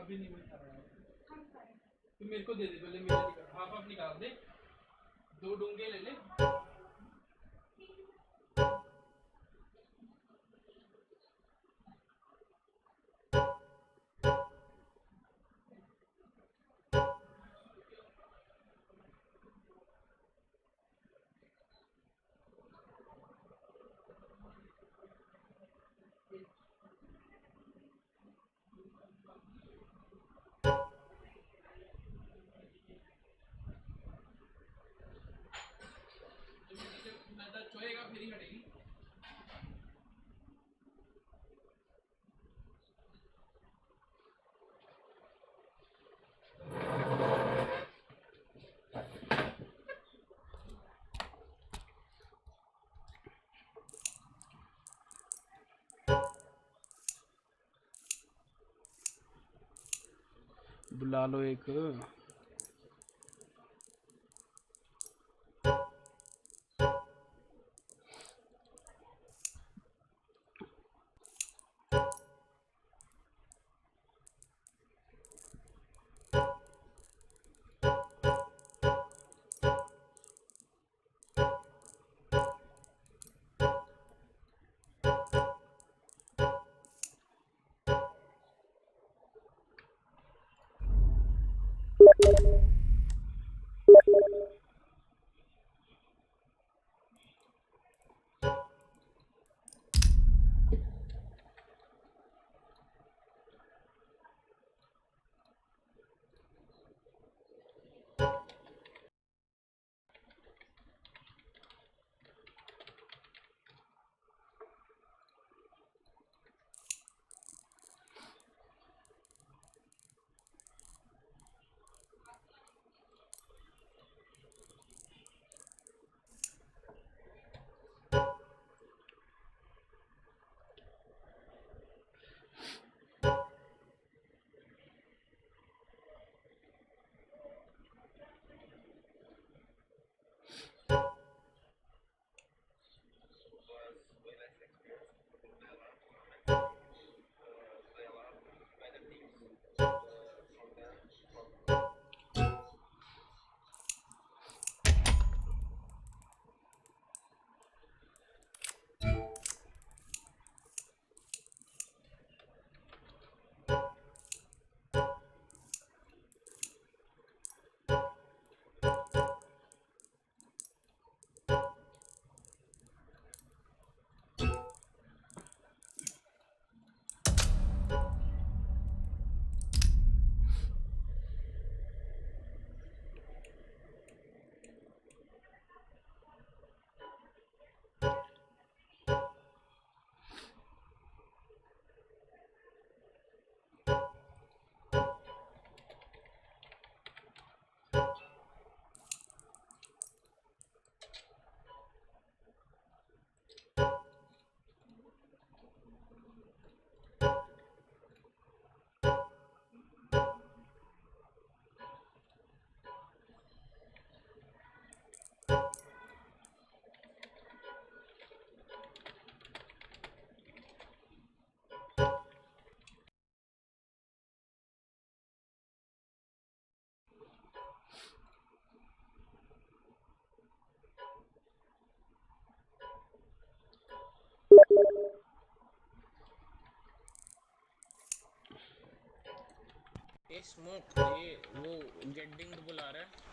अभी नहीं बता रहा है तो मेरे को दे दे पहले मेरे हाफ हाफ निकाल दे दो डूंगे ले ले चोएगा फिर ही हटेगी बुला लो एक ये स्मोक ये वो गेटिंग बुला रहा है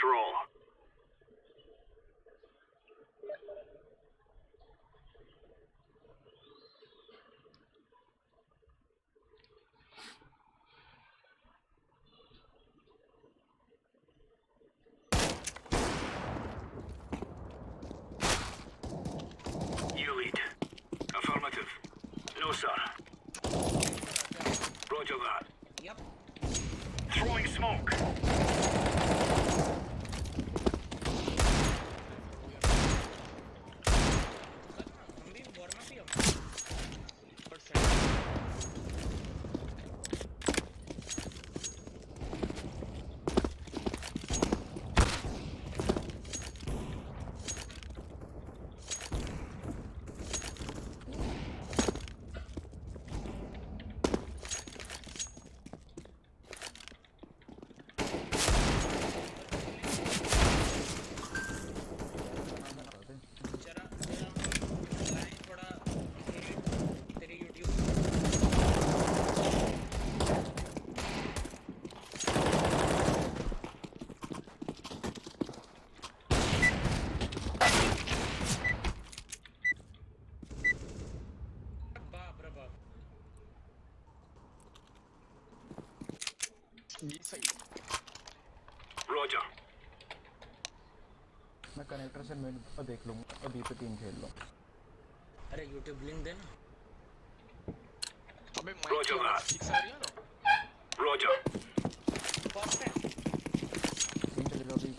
to roll. You lead. Affirmative. No, sir. Roger that. Yep. Throwing smoke. हम भी वार्म अप ही हो जरा लाइन थोड़ा तेरी यूट्यूब बाप रे बाप Roger. मैं कनेक्टर से मिड पर देख लूँगा और बी पे 3 खेल लो। अरे यूट्यूब लिंक देना अबे Roger that. ठीक से आ रही है ना Roger. कॉस्ट है 3 चलेगा अभी।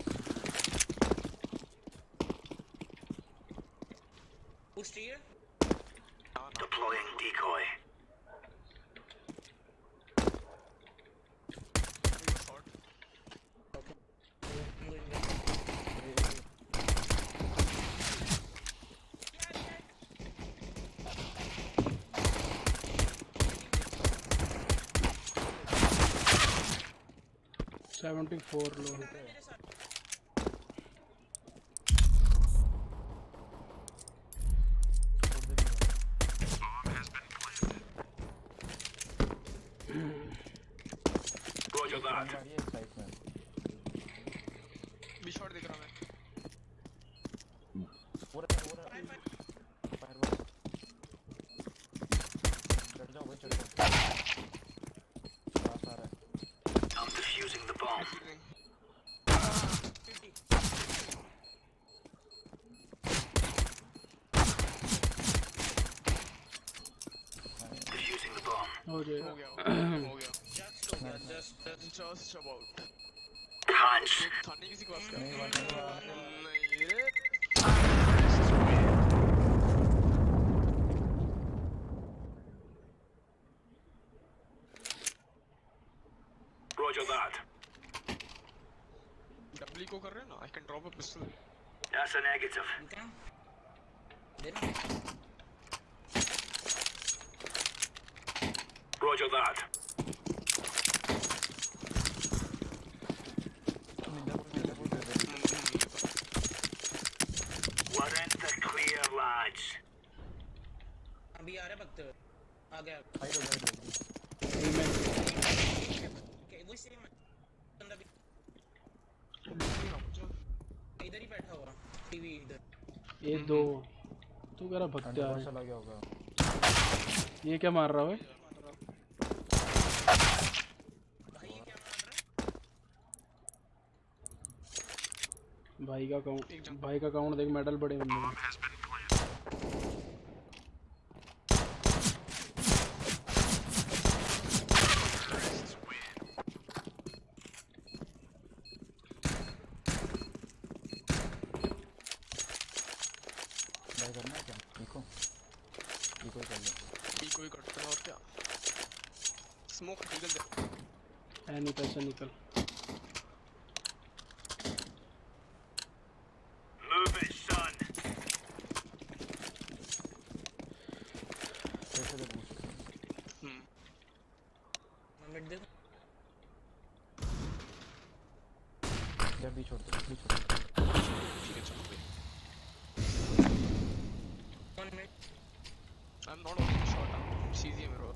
बूस्ट चाहिए Deploying decoy. Roger that. गाड़ी है एक साइड में। बी शॉट देख रहा मैं हो रहा है फायरवॉल। चढ़ जाओ भाई चढ़ जाओ। पास आ रहा है। I'm defusing the bomb. Defusing the bomb. हो गया just about Punch. थाने किसी को पास कर नहीं नहीं रे Roger that. डब्ल्यू को कर रहे हैं ना I can drop a pistol That's a negative. क्या देना Roger that. We're in the clear, lads. अभी आ रहे वक्त आ गया साइड हो जाएगी। वो सेम बंदा भी इधर ही बैठा हुआ टीवी इधर ये दो तू कह रहा भक्त्या अंडरवर्ल्ड है चला गया होगा। ये क्या मार रहा है भाई ये क्या मार रहा है भाई का काउंट देख मेडल बड़े बंदे हैं। भाई करना है क्या? इको ही कर लो। इको ही करते हैं और क्या स्मोक निकल दे है नहीं पैसे निकल Move it, son. कैसे दे बूस्ट? मैं मिड दे या बी छोड़ दे बी छोड़ दे। ठीक है चलो भाई 1 minute I am not on shot सीधी है मेरे को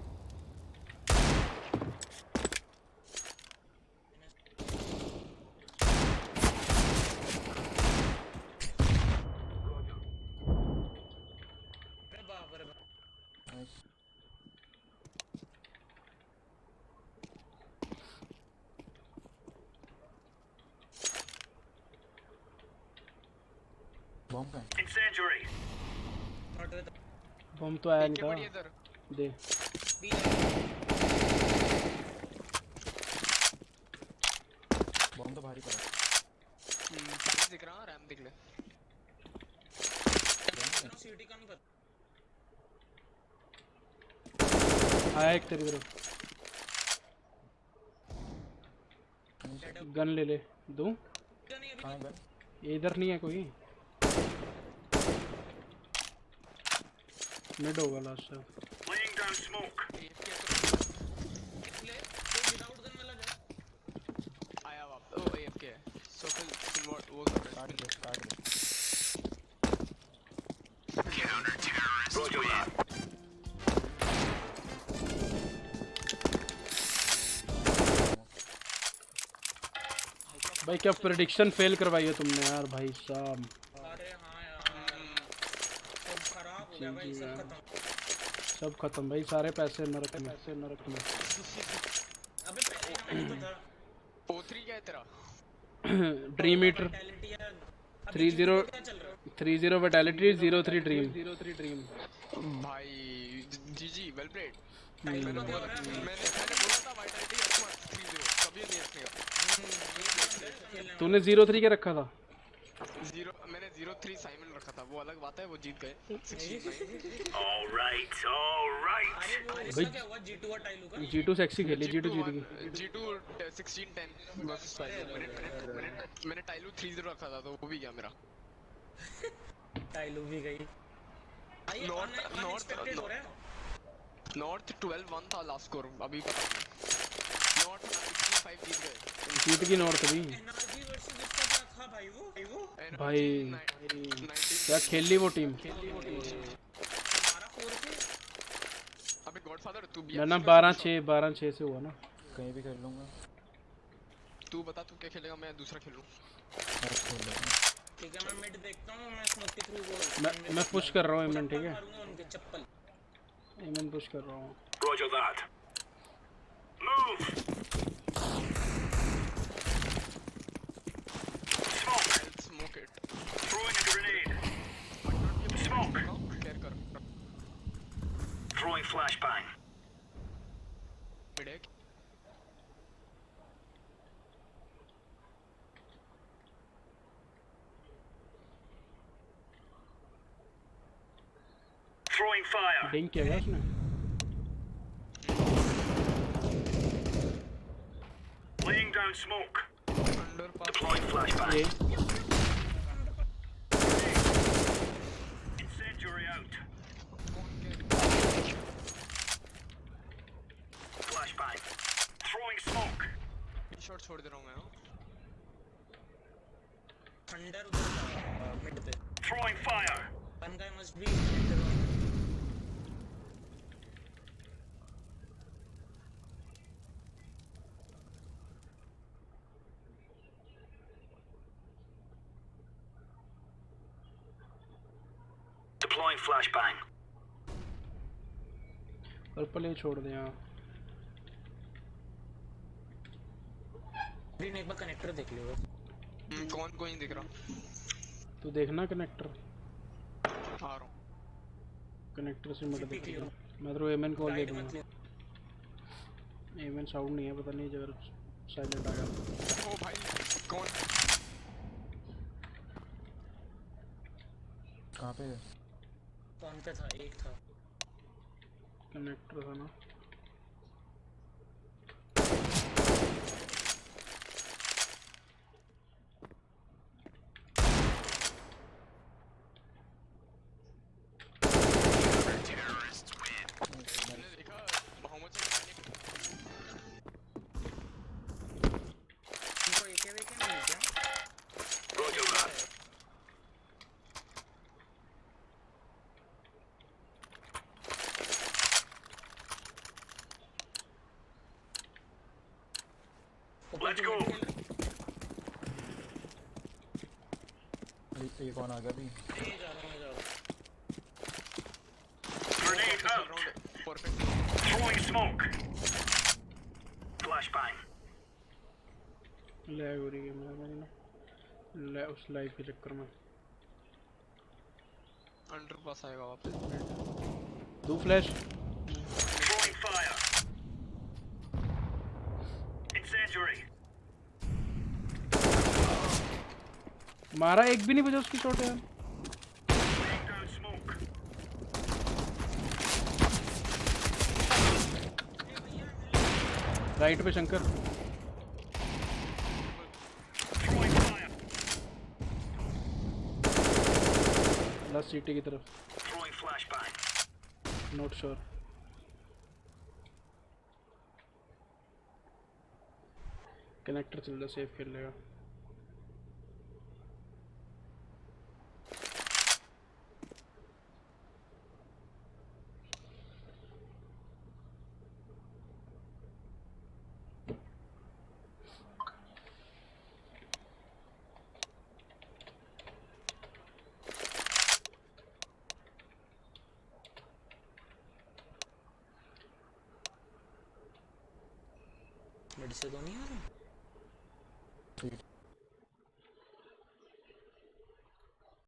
बॉम्ब का Incendiary. बम तो आया नहीं था दे बॉम्ब तो भारी पड़ा दिख रहा रैम दिख ले सीटी का नहीं पता आया एक तेरी तरफ गन ले ले दूं कहाँ है गन इधर नहीं है कोई मिड होगा last time Laying down smoke. आया वापस ओ एएफके सो फिर वो कर रहा है काट दे Roger that. भाई क्या प्रेडिक्शन फेल करवाई है तुमने यार भाई साहब अरे हाँ यार सब खराब हो गया भाई सब खत्म सब खत्म भाई सारे पैसे नरक में अबे पहले हमें नहीं पता O3 क्या है तेरा ड्रीम ईटर 30 विटैलिटी 03 ड्रीम भाई जीजी वेल प्लेड मैंने बोला था वाइटलिटी अच्छा 30 कभी नहीं रखेगा तूने 03 के रखा था मैंने 03 साइमन रखा था वो अलग बात है वो जीत गए 69 All right. अरे वो उसका क्या हुआ G2 और टाइलू का G2 सेक्सी खेली G2 जीत गई G2 16-10 वर्सेस मैंने टाइलू 30 रखा था तो वो भी गया मेरा टाइलू भी गई नॉर्थ 12-1 था लास्ट स्कोर अभी पता नहीं नॉर्थ 65 जीत गए जीत गई नॉर्थ भी एनआरजी वर्सेस उसका क्या था भाई वो भाई क्या खेली वो टीम 12-4 से अबे गॉडफादर तू भी ना 12-6 से हुआ ना कहीं भी खेल लूँगा तू बता तू क्या खेलेगा मैं दूसरा खेलूं ठीक है मैं मिड देखता हूं मैं स्मोक के थ्रू वो मैं पुश कर रहा हूँ एमन ठीक है मारूंगा उनके चप्पल एमन पुश कर रहा हूँ Roger that. Move. Smoke it Throwing a grenade. Smoke. Clear कर Throwing flashbang. मिड है Throwing fire. डिंग किया क्या उसने Laying down smoke. Under pass Deploying flashbang. ये Incendiary out. Flashbang. Throwing smoke. Shot छोड़ दे रहा हूं मैं थंडर उधर मिड पे Throwing fire. One guy must be Deploying flashbang. Purple ये छोड़ दे यहाँ ग्रीन एक बार कनेक्टर देख लियो कौन कोई नहीं दिख रहा तू देखना कनेक्टर आ रहा हूं कनेक्टर से मत देख मैं तो एमएन कॉल दे दूंगा एमएन साउंड नहीं है पता नहीं अगर साइलेंट आ गया ओ भाई कौन कहाँ पे है कौन पे था एक था कनेक्टर था ना मैंने देखा मोहम्मद से उनको एक नहीं क्या Roger that. Let's go. ये कौन आ गया भी Grenade out. Perfect Throwing smoke. Flashbang. Lag हो रही है मेरी ना उस लाइव के चक्कर में अंडर पास आएगा वापस। दो फ्लैश। Throwing fire. Incendiary. मारा, एक भी नहीं बजा उसकी शॉट यार। Laying down smoke. राइट पे शंकर। Throwing fire. लास्ट सीटी की तरफ। Throwing flashbang. Not sure. Connector चल रहा, सेफ खेल लेगा। मिड से तो नहीं आ रहा।